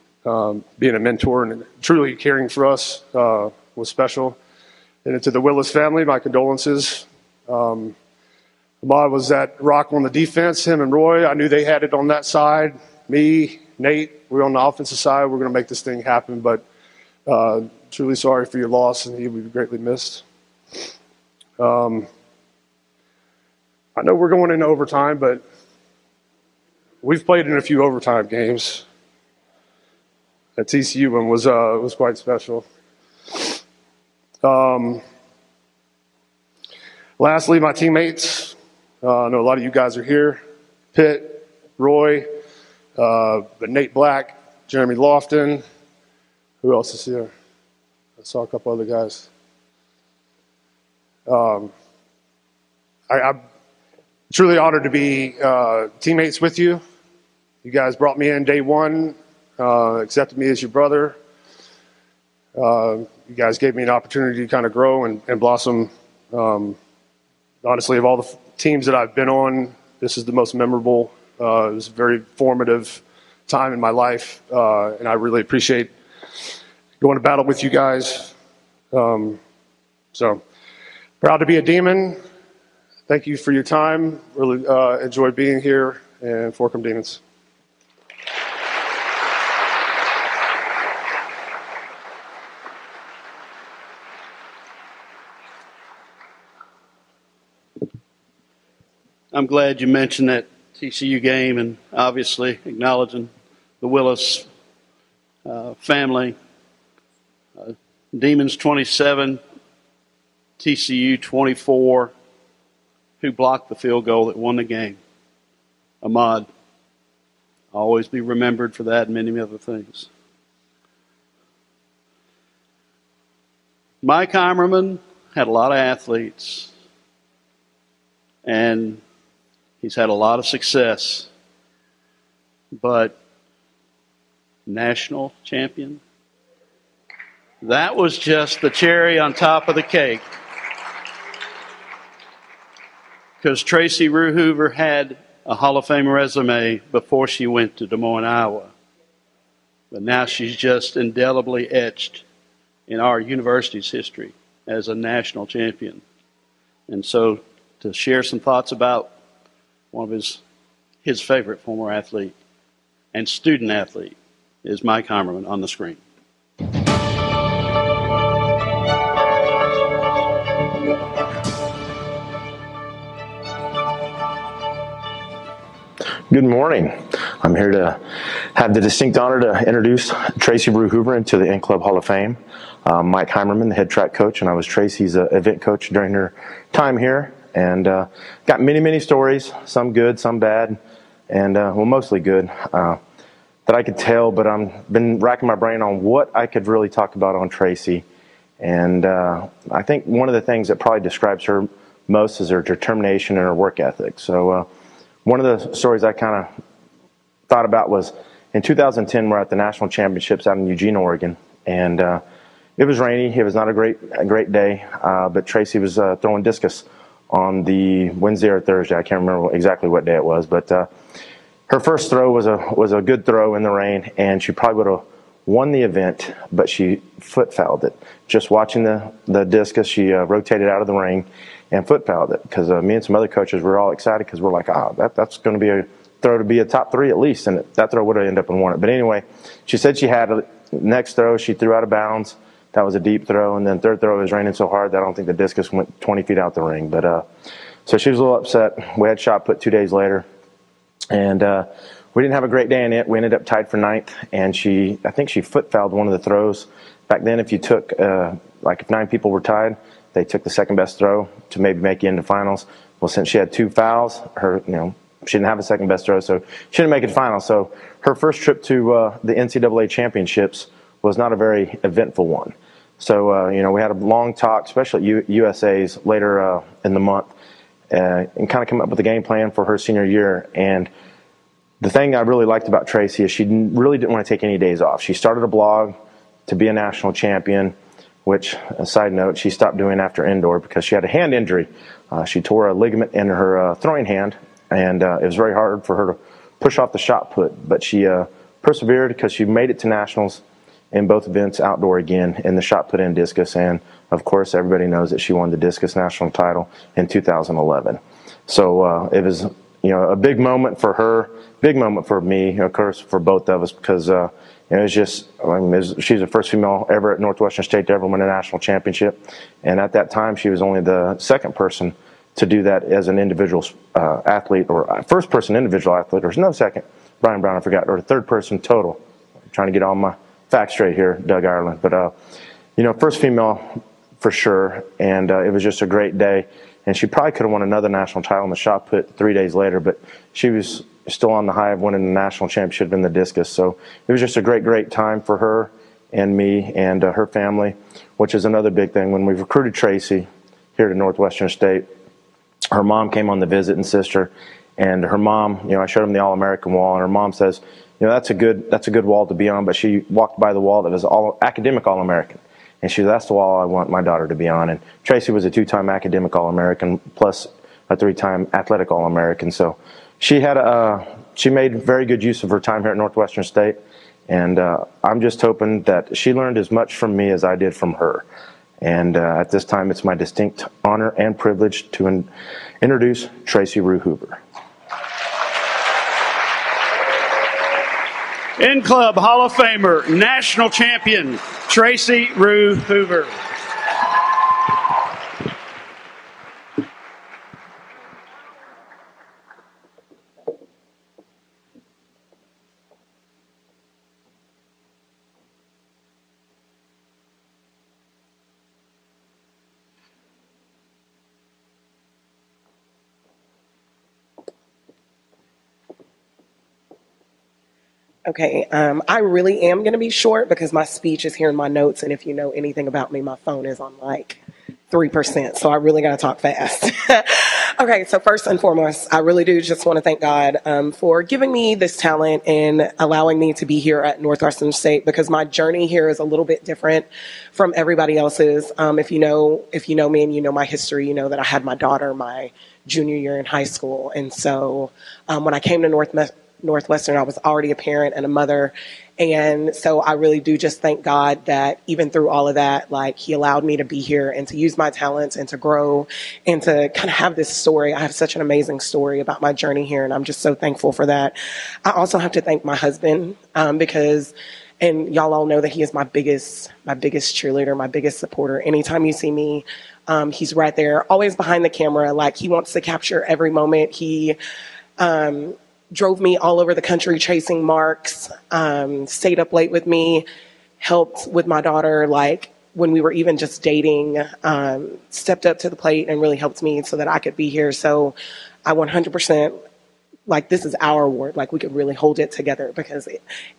being a mentor and truly caring for us was special. And to the Willis family, my condolences. Ahmad was that rock on the defense, him and Roy. I knew they had it on that side. Me, Nate, we were on the offensive side. We're going to make this thing happen, but truly sorry for your loss, and he will be greatly missed. I know we're going into overtime, but we've played in a few overtime games. That TCU one was quite special. Lastly, my teammates. I know a lot of you guys are here. Pitt, Roy, but Nate Black, Jeremy Lofton. Who else is here? I saw a couple other guys. I'm truly honored to be teammates with you. You guys brought me in day one, accepted me as your brother. You guys gave me an opportunity to kind of grow and blossom. Honestly, of all the teams that I've been on, this is the most memorable. It was a very formative time in my life, and I really appreciate going to battle with you guys. So proud to be a Demon. Thank you for your time. Really enjoyed being here, and Forcum Demons. I'm glad you mentioned that TCU game, and obviously acknowledging the Willis family. Demons 27, TCU 24. Who blocked the field goal that won the game? Ahmad. I'll always be remembered for that and many other things. Mike Heimerman had a lot of athletes, and he's had a lot of success, but national champion? That was just the cherry on top of the cake. Because Tracy Rue Hoover had a Hall of Fame resume before she went to Des Moines, Iowa. But now she's just indelibly etched in our university's history as a national champion. And so to share some thoughts about one of his favorite former athlete and student athlete is Mike Heimerman on the screen. Good morning. I'm here to have the distinct honor to introduce Tracy Rue Hoover into the N-Club Hall of Fame. Mike Heimerman, the head track coach, and I was Tracy's event coach during her time here. And got many, many stories, some good, some bad, and well, mostly good, that I could tell, but I've been racking my brain on what I could really talk about on Tracy. And I think one of the things that probably describes her most is her determination and her work ethic. So one of the stories I kind of thought about was in 2010, we're at the national championships out in Eugene, Oregon, and it was rainy. It was not a great day, but Tracy was throwing discus on the Wednesday or Thursday. I can't remember exactly what day it was, but her first throw was a good throw in the rain, and she probably would have won the event, but she foot fouled it. Just watching the discus, she rotated out of the ring and foot fouled it, because me and some other coaches were all excited because we're like, that's going to be a throw to be a top 3 at least, and that throw would have ended up and won it. But anyway, she said she had it. Next throw, she threw out of bounds. That was a deep throw, and then third throw, it was raining so hard that I don't think the discus went 20 feet out the ring. But so she was a little upset. We had shot put 2 days later, and we didn't have a great day in it. We ended up tied for 9th, and I think she foot fouled one of the throws. Back then, if you took if 9 people were tied, they took the second best throw to maybe make you into finals. Well, since she had 2 fouls, she didn't have a second best throw, so she didn't make it to finals. So her first trip to the NCAA championships was not a very eventful one. So, we had a long talk, especially at USA's later in the month, and kind of come up with a game plan for her senior year. And the thing I really liked about Tracy is she really didn't want to take any days off. She started a blog to be a national champion, which, a side note, she stopped doing after indoor because she had a hand injury. She tore a ligament in her throwing hand, and it was very hard for her to push off the shot put. But she persevered because she made it to nationals in both events, outdoor again, in the shot put and discus. And, of course, everybody knows that she won the discus national title in 2011. So it was, a big moment for her, big moment for me, of course, for both of us, because it was just, she's the first female ever at Northwestern State to ever win a national championship. And at that time, she was only the second person to do that as an individual athlete, or first person individual athlete, or no, second, Brian Brown, I forgot, or third person total. I'm trying to get all my facts straight here, Doug Ireland. But, first female for sure, and it was just a great day. And she probably could have won another national title in the shot put 3 days later, but she was still on the high of winning the national championship in the discus. So it was just a great time for her and me and her family, which is another big thing. When we recruited Tracy here to Northwestern State, her mom came on the visit and sister, and her mom, I showed them the All-American wall, and her mom says, that's a good wall to be on, but she walked by the wall that was academic All-American. And that's the wall I want my daughter to be on. And Tracy was a 2-time academic All-American plus a 3-time athletic All-American. So she made very good use of her time here at Northwestern State. And I'm just hoping that she learned as much from me as I did from her. And at this time, it's my distinct honor and privilege to introduce Tracy Rue Hoover. N-Club Hall of Famer, national champion, Tracy Rue Hoover. Okay, I really am going to be short because my speech is here in my notes, and if you know anything about me, my phone is on like 3%, so I really got to talk fast. Okay, so first and foremost, I really do just want to thank God for giving me this talent and allowing me to be here at Northwestern State, because my journey here is a little bit different from everybody else's. If you know me and you know my history, you know that I had my daughter my junior year in high school, and so when I came to Northwestern, I was already a parent and a mother. And so I really do just thank God that even through all of that, like he allowed me to be here and to use my talents and to grow and to kind of have this story. I have such an amazing story about my journey here, and I'm just so thankful for that. I also have to thank my husband because, and y'all all know that he is my biggest cheerleader, my biggest supporter. Anytime you see me, he's right there, always behind the camera. Like he wants to capture every moment. He drove me all over the country chasing marks, stayed up late with me, helped with my daughter, like when we were even just dating, stepped up to the plate and really helped me so that I could be here. So I 100%, like this is our award, like we could really hold it together, because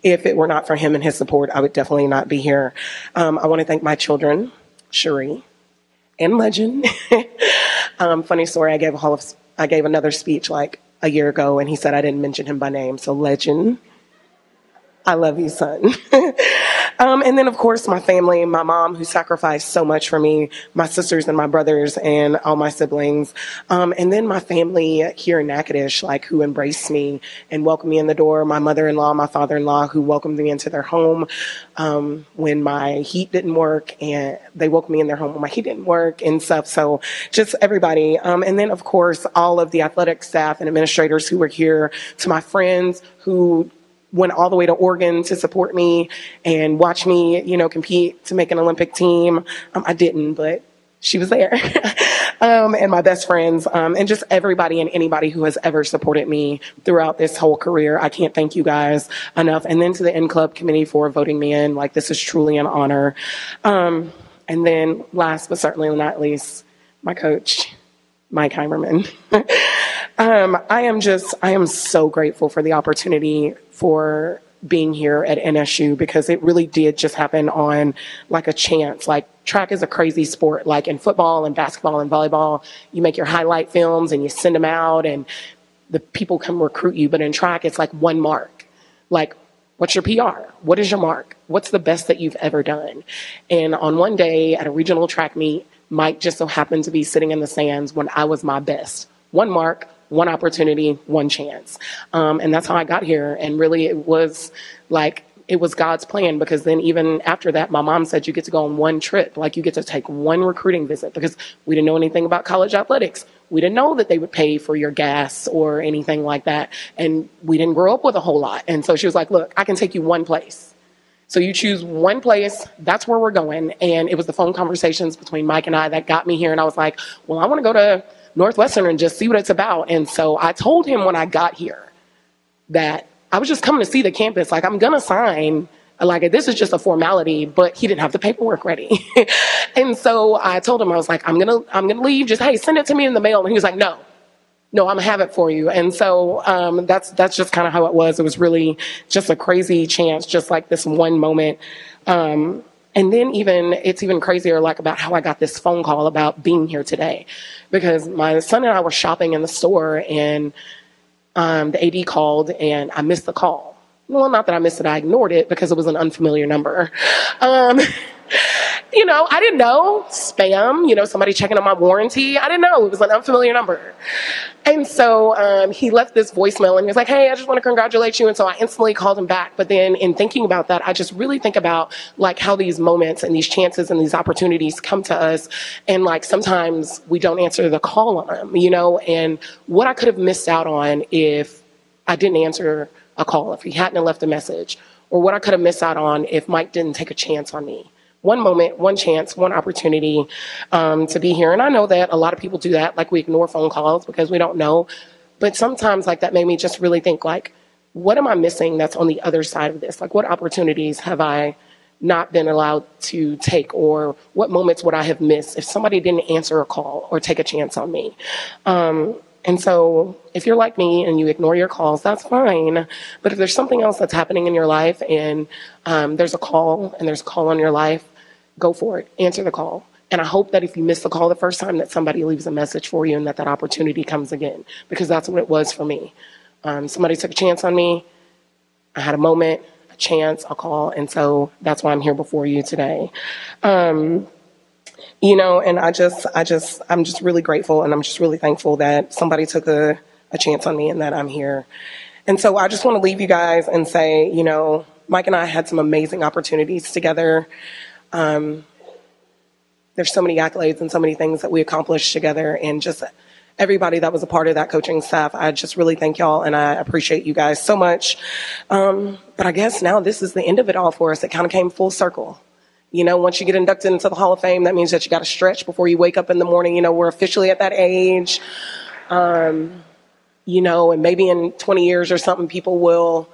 if it were not for him and his support, I would definitely not be here. I want to thank my children, Cherie and Legend. Funny story, I gave another speech like a year ago, and he said I didn't mention him by name. So Legend, I love you, son. And then, of course, my family, my mom, who sacrificed so much for me, my sisters and my brothers and all my siblings. And then my family here in Natchitoches, like who embraced me and welcomed me in the door. My mother-in-law, my father-in-law, who welcomed me into their home when my heat didn't work, and they welcomed me in their home when my heat didn't work and stuff. So just everybody. And then, of course, all of the athletic staff and administrators who were here, to my friends who went all the way to Oregon to support me and watch me, compete to make an Olympic team. I didn't, but she was there. And my best friends, and just everybody and anybody who has ever supported me throughout this whole career. I can't thank you guys enough. And then to the N-Club committee for voting me in. Like, this is truly an honor. And then last but certainly not least, my coach, Mike Heimerman. I am so grateful for the opportunity for being here at NSU, because it really did just happen on like a chance. Like, track is a crazy sport. Like in football and basketball and volleyball, you make your highlight films and you send them out and the people come recruit you. But in track, it's like one mark. Like, what's your PR? What is your mark? What's the best that you've ever done? And on one day at a regional track meet, Mike just so happened to be sitting in the stands when I was my best. One mark, one opportunity, one chance. And that's how I got here. And really it was God's plan, because then even after that, my mom said you get to go on one trip. Like, you get to take one recruiting visit, because we didn't know anything about college athletics. We didn't know that they would pay for your gas or anything like that. And we didn't grow up with a whole lot. And so she was like, look, I can take you one place. So you choose one place, that's where we're going. And it was the phone conversations between Mike and I that got me here. And I was like, well, I want to go to Northwestern and just see what it's about. And so I told him when I got here that I was just coming to see the campus. Like, I'm going to sign, like, this is just a formality, but he didn't have the paperwork ready. And so I told him, I was like, I'm going to leave. Just, hey, send it to me in the mail. And he was like, no, I'm going to have it for you. And so that's just kind of how it was. It was really just a crazy chance, just like this one moment. And then it's even crazier, like, about how I got this phone call about being here today, because my son and I were shopping in the store, and the AD called and I missed the call. Well, not that I missed it, I ignored it because it was an unfamiliar number. I didn't know. Spam, somebody checking on my warranty. I didn't know. It was an unfamiliar number. And so he left this voicemail and he was like, hey, I just want to congratulate you. And so I instantly called him back. But then in thinking about that, I just really think about like how these moments and these chances and these opportunities come to us. And like sometimes we don't answer the call on them, and what I could have missed out on if I didn't answer a call, if he hadn't left a message, or what I could have missed out on if Mike didn't take a chance on me. One moment, one chance, one opportunity to be here. And I know that a lot of people do that. Like, we ignore phone calls because we don't know. But sometimes like that made me just really think, like, what am I missing that's on the other side of this? Like, what opportunities have I not been allowed to take, or what moments would I have missed if somebody didn't answer a call or take a chance on me? And so if you're like me and you ignore your calls, that's fine. But if there's something else that's happening in your life and there's a call on your life, go for it. Answer the call. And I hope that if you miss the call the first time, that somebody leaves a message for you and that opportunity comes again, because that's what it was for me. Somebody took a chance on me. I had a moment, a chance, a call. And so that's why I'm here before you today. And I'm just really grateful, and I'm just really thankful that somebody took a chance on me and that I'm here. And so I just want to leave you guys and say, you know, Mike and I had some amazing opportunities together. There's so many accolades and so many things that we accomplished together, and just everybody that was a part of that coaching staff. I just really thank y'all, and I appreciate you guys so much. But I guess now this is the end of it all for us. It kind of came full circle. You know, once you get inducted into the Hall of Fame, that means that you got to stretch before you wake up in the morning. You know, we're officially at that age. You know, and maybe in 20 years or something, people will,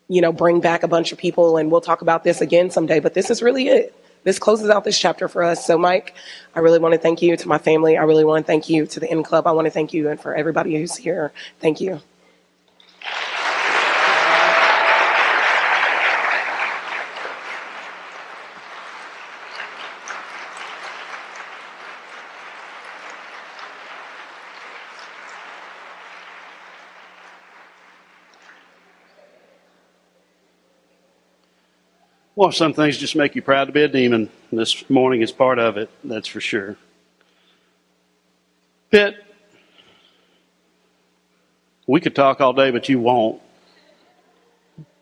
you know, bring back a bunch of people, and we'll talk about this again someday. But this is really it. This closes out this chapter for us. So, Mike, I really want to thank you. To my family, I really want to thank you. To the N Club, I want to thank you. And for everybody who's here, thank you. Well, some things just make you proud to be a Demon. This morning is part of it, that's for sure. Pitt, we could talk all day, but you won't.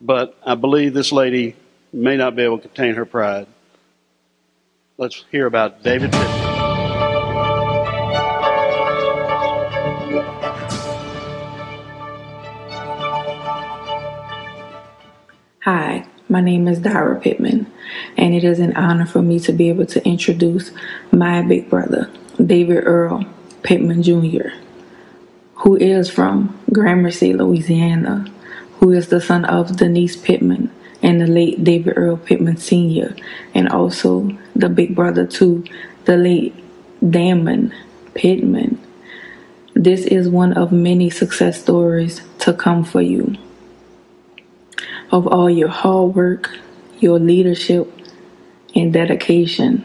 But I believe this lady may not be able to contain her pride. Let's hear about David Pitt. Hi, my name is Dara Pittman, and it is an honor for me to be able to introduce my big brother, David Earl Pittman Jr., who is from Gramercy, Louisiana, who is the son of Denise Pittman and the late David Earl Pittman Sr., and also the big brother to the late Damon Pittman. This is one of many success stories to come for you. Of all your hard work, your leadership, and dedication.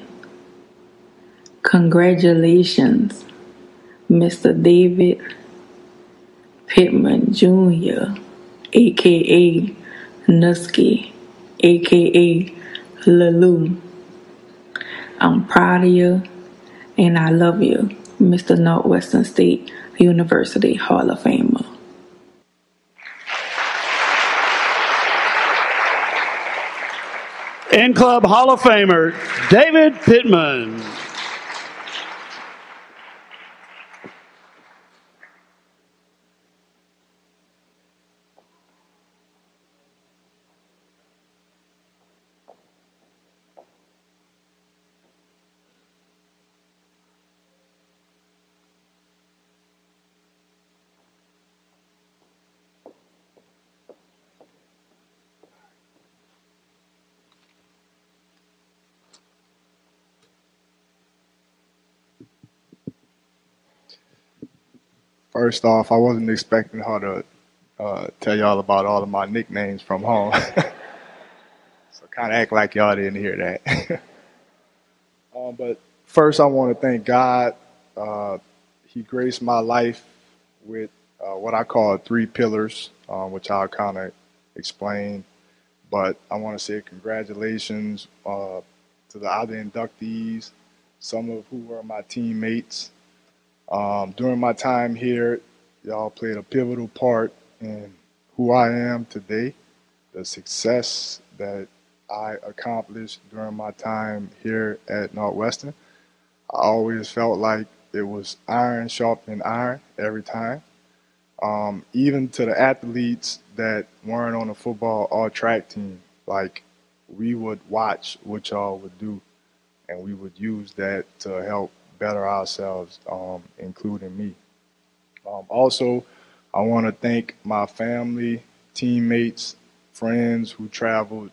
Congratulations, Mr. David Pittman Jr., a.k.a. Nusky, a.k.a. Lalu. I'm proud of you, and I love you, Mr. Northwestern State University Hall of Famer. N Club Hall of Famer, David Pittman. First off, I wasn't expecting her to tell y'all about all of my nicknames from home. So kind of act like y'all didn't hear that. But first, I want to thank God. He graced my life with what I call 3 pillars, which I'll kind of explain. But I want to say congratulations to the other inductees, some of who were my teammates. During my time here, y'all played a pivotal part in who I am today, the success that I accomplished during my time here at Northwestern. I always felt like it was iron sharpening iron every time. Even to the athletes that weren't on the football or track team, like we would watch what y'all would do, and we would use that to help better ourselves, including me. Also, I want to thank my family, teammates, friends who traveled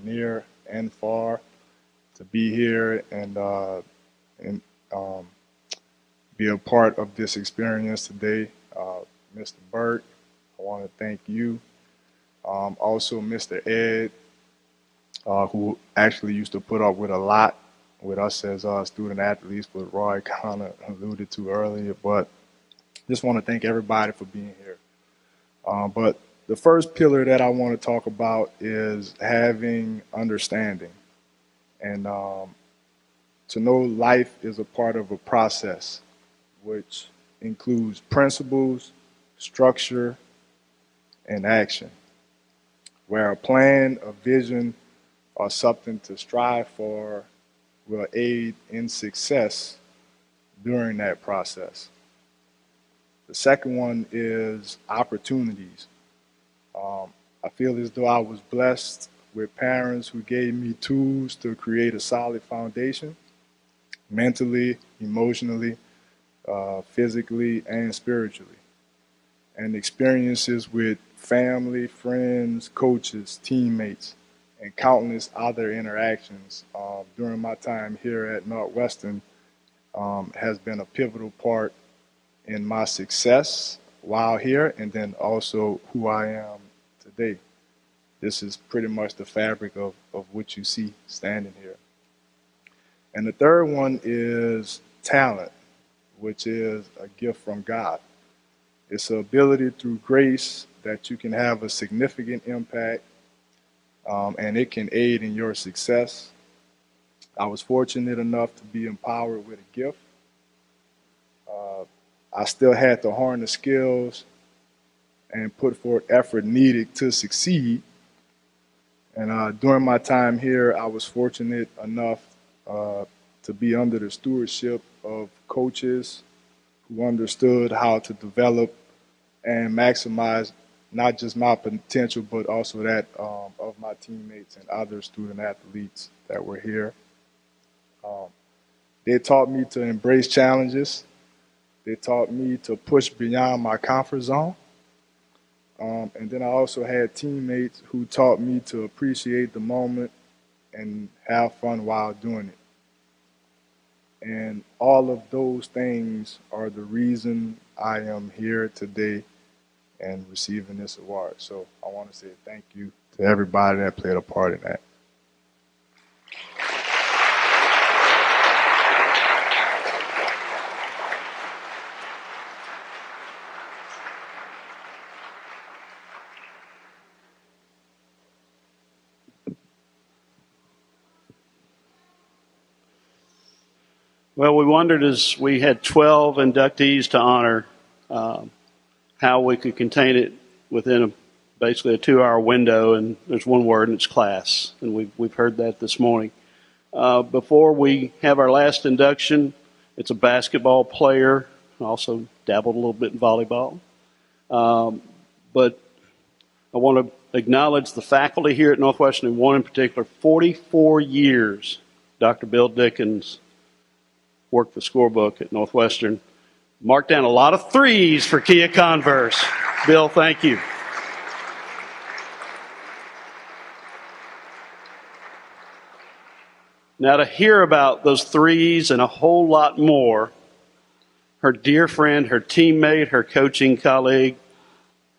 near and far to be here and be a part of this experience today. Mr. Burt, I want to thank you. Also, Mr. Ed, who actually used to put up with a lot with us as student athletes, what Roy kind of alluded to earlier, but just want to thank everybody for being here. But the first pillar that I want to talk about is having understanding. And to know life is a part of a process, which includes principles, structure, in action, where a plan, a vision, or something to strive for will aid in success during that process. The second one is opportunities. I feel as though I was blessed with parents who gave me tools to create a solid foundation, mentally, emotionally, physically, and spiritually. And experiences with family, friends, coaches, teammates, and countless other interactions during my time here at Northwestern has been a pivotal part in my success while here, and then also who I am today. This is pretty much the fabric of what you see standing here. And the third one is talent, which is a gift from God. It's the ability through grace that you can have a significant impact, and it can aid in your success. I was fortunate enough to be empowered with a gift. I still had to hone the skills and put forth effort needed to succeed. And during my time here, I was fortunate enough to be under the stewardship of coaches who understood how to develop and maximize not just my potential, but also that of my teammates and other student athletes that were here. They taught me to embrace challenges. They taught me to push beyond my comfort zone. And then I also had teammates who taught me to appreciate the moment and have fun while doing it. And all of those things are the reason I am here today and receiving this award. So I want to say thank you to everybody that played a part in that. Well, we wondered as we had 12 inductees to honor how we could contain it within basically a 2-hour window, and there's one word, and it's class, and we've heard that this morning. Before we have our last induction, it's a basketball player, also dabbled a little bit in volleyball. But I want to acknowledge the faculty here at Northwestern, and one in particular, 44 years, Dr. Bill Dickens worked the scorebook at Northwestern. Marked down a lot of threes for Kia Converse. Bill, thank you. Now to hear about those threes and a whole lot more, her dear friend, her teammate, her coaching colleague,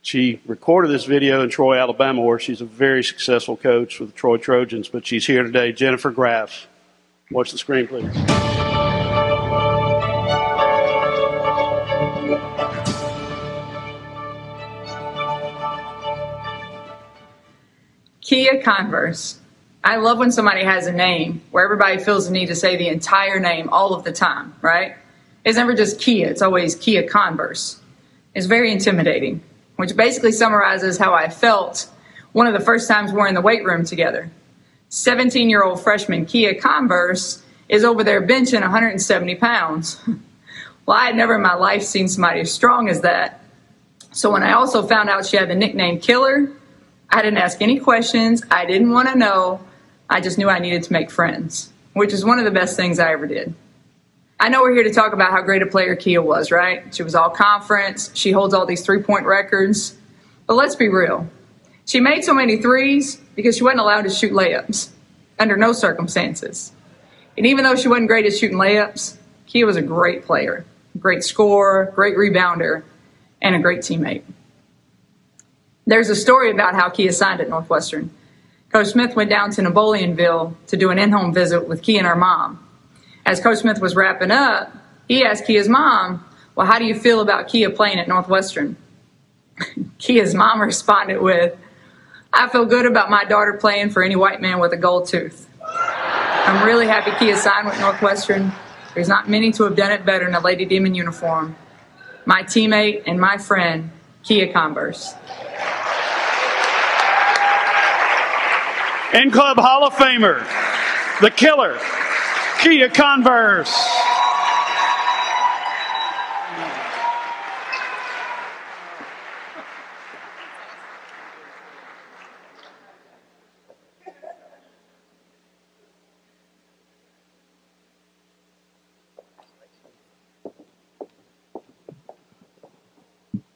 she recorded this video in Troy, Alabama, where she's a very successful coach with the Troy Trojans, but she's here today, Jennifer Graff. Watch the screen, please. Kia Converse. I love when somebody has a name where everybody feels the need to say the entire name all of the time, right? It's never just Kia, it's always Kia Converse. It's very intimidating, which basically summarizes how I felt one of the first times we're in the weight room together. 17-year-old freshman Kia Converse is over there benching 170 pounds. Well, I had never in my life seen somebody as strong as that. So when I also found out she had the nickname Killer, I didn't ask any questions. I didn't want to know. I just knew I needed to make friends, which is one of the best things I ever did. I know we're here to talk about how great a player Kia was, right? She was all conference. She holds all these three-point records. But let's be real. She made so many threes because she wasn't allowed to shoot layups under no circumstances. And even though she wasn't great at shooting layups, Kia was a great player, great scorer, great rebounder, and a great teammate. There's a story about how Kia signed at Northwestern. Coach Smith went down to Napoleonville to do an in-home visit with Kia and her mom. As Coach Smith was wrapping up, he asked Kia's mom, well, how do you feel about Kia playing at Northwestern? Kia's mom responded with, I feel good about my daughter playing for any white man with a gold tooth. I'm really happy Kia signed with Northwestern. There's not many to have done it better in a Lady Demon uniform. My teammate and my friend, Kia Converse. In Club Hall of Famer, the killer, Kia Converse.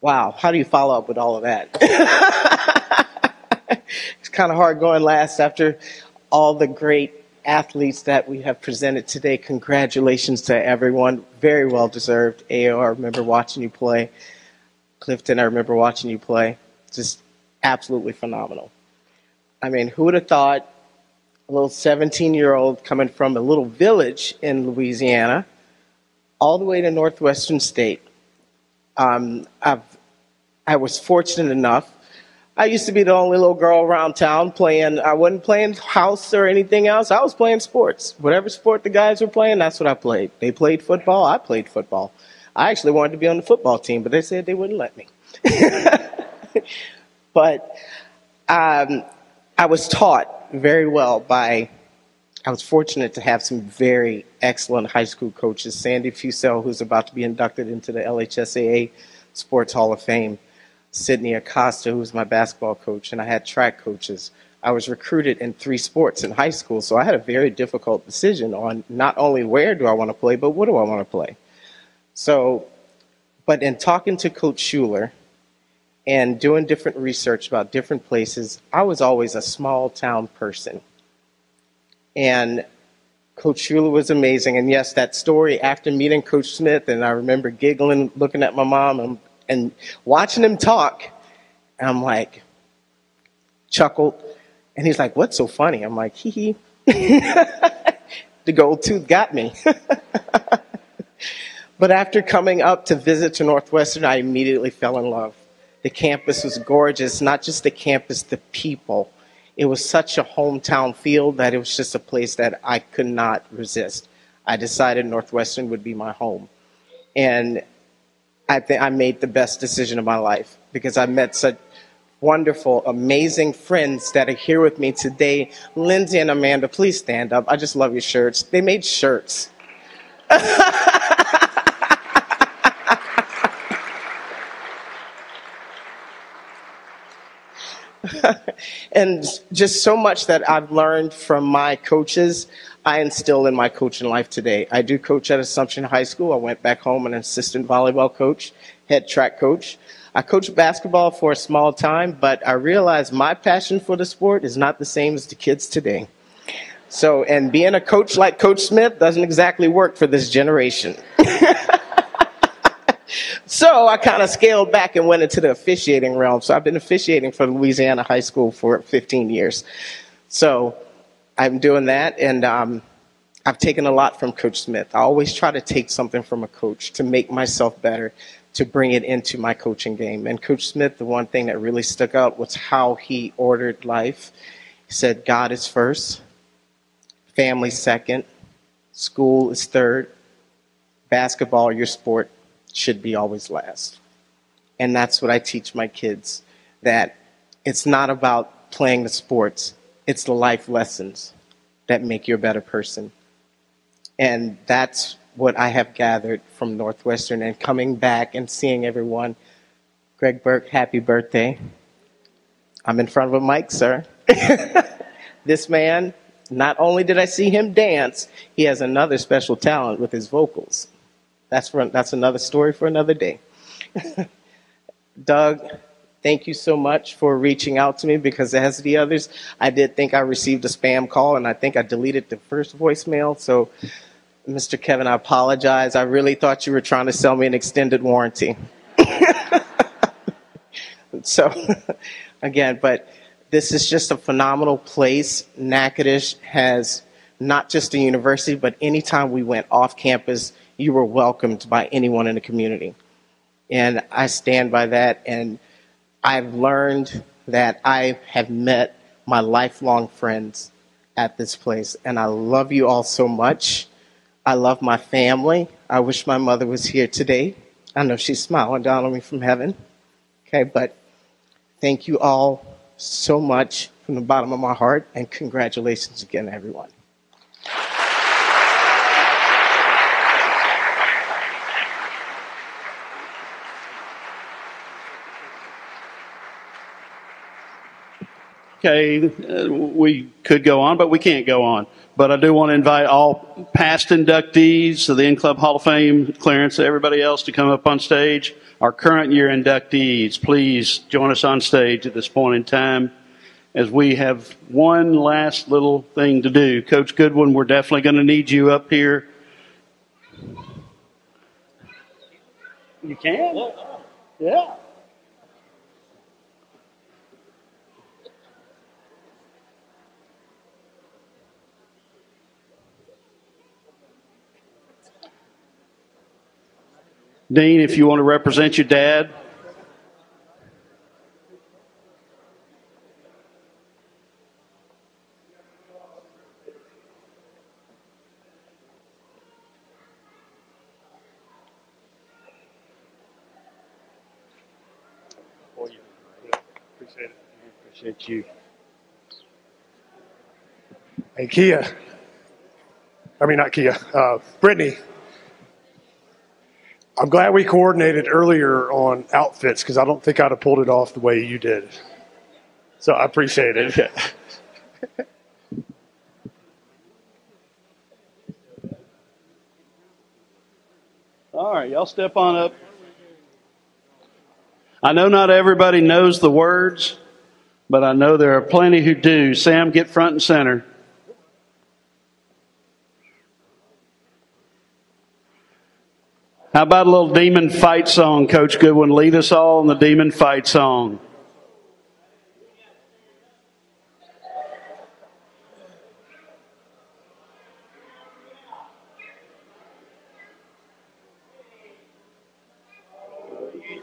Wow, how do you follow up with all of that? It's kind of hard going last after all the great athletes that we have presented today. Congratulations to everyone. Very well deserved. AO, I remember watching you play. Clifton, I remember watching you play. Just absolutely phenomenal. I mean, who would have thought a little 17-year-old coming from a little village in Louisiana all the way to Northwestern State. I was fortunate enough. I used to be the only little girl around town playing. I wasn't playing house or anything else. I was playing sports. Whatever sport the guys were playing, that's what I played. They played football. I played football. I actually wanted to be on the football team, but they said they wouldn't let me. But I was taught very well I was fortunate to have some very excellent high school coaches. Sandy Fussell, who's about to be inducted into the LHSAA Sports Hall of Fame. Sydney Acosta, who was my basketball coach, and I had track coaches. I was recruited in 3 sports in high school, so I had a very difficult decision on not only where do I want to play, but what do I want to play. So, but in talking to Coach Schuler and doing different research about different places, I was always a small town person. And Coach Schuler was amazing. And yes, that story after meeting Coach Smith, and I remember giggling, looking at my mom and watching him talk, and I'm like, chuckled. And he's like, what's so funny? I'm like, hee hee. The gold tooth got me. But after coming up to visit to Northwestern, I immediately fell in love. The campus was gorgeous, not just the campus, the people. It was such a hometown feel that it was just a place that I could not resist. I decided Northwestern would be my home. And I think I made the best decision of my life because I met such wonderful, amazing friends that are here with me today. Lindsay and Amanda, please stand up. I just love your shirts. They made shirts. And just so much that I've learned from my coaches, I instill in my coaching life today. I do coach at Assumption High School. I went back home an assistant volleyball coach, head track coach. I coached basketball for a small time, but I realized my passion for the sport is not the same as the kids today. So, and being a coach like Coach Smith doesn't exactly work for this generation. So I kind of scaled back and went into the officiating realm. So I've been officiating for Louisiana High School for 15 years. So I'm doing that, and I've taken a lot from Coach Smith. I always try to take something from a coach to make myself better, to bring it into my coaching game. And Coach Smith, the one thing that really stuck out was how he ordered life. He said, God is first, family second, school is third, basketball, your sport, should be always last. And that's what I teach my kids, that it's not about playing the sports, it's the life lessons that make you a better person. And that's what I have gathered from Northwestern, and coming back and seeing everyone. Greg Burke, happy birthday. I'm in front of a mic, sir. This man, not only did I see him dance, he has another special talent with his vocals. That's another story for another day. Doug, thank you so much for reaching out to me, because as the others, I did think I received a spam call, and I think I deleted the first voicemail. So, Mr. Kevin, I apologize. I really thought you were trying to sell me an extended warranty. So, again, but this is just a phenomenal place. Natchitoches has not just a university, but anytime we went off campus, you were welcomed by anyone in the community. And I stand by that. And I've learned that I have met my lifelong friends at this place. And I love you all so much. I love my family. I wish my mother was here today. I know she's smiling down on me from heaven. Okay, but thank you all so much for from the bottom of my heart, and congratulations again, everyone. Okay, we could go on, but we can't go on. But I do want to invite all past inductees of the In Club Hall of Fame, Clarence, everybody else to come up on stage. Our current year inductees, please join us on stage at this point in time as we have one last little thing to do. Coach Goodwin, we're definitely going to need you up here. You can? Yeah. Dean, if you want to represent your dad. Appreciate it. Appreciate you. Hey, Kia. I mean, not Kia. Brittany. I'm glad we coordinated earlier on outfits because I don't think I'd have pulled it off the way you did. So I appreciate it. All right, y'all step on up. I know not everybody knows the words, but I know there are plenty who do. Sam, get front and center. How about a little demon fight song, Coach Goodwin? Lead us all in the demon fight song.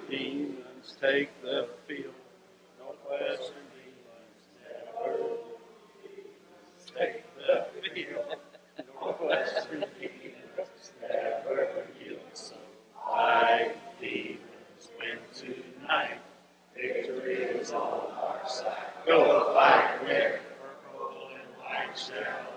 Demons take the field. Northwestern demons never take the field. Northwestern demons never yield. So fight, demons, win tonight. Victory is on our side. Go fight where purple and white shall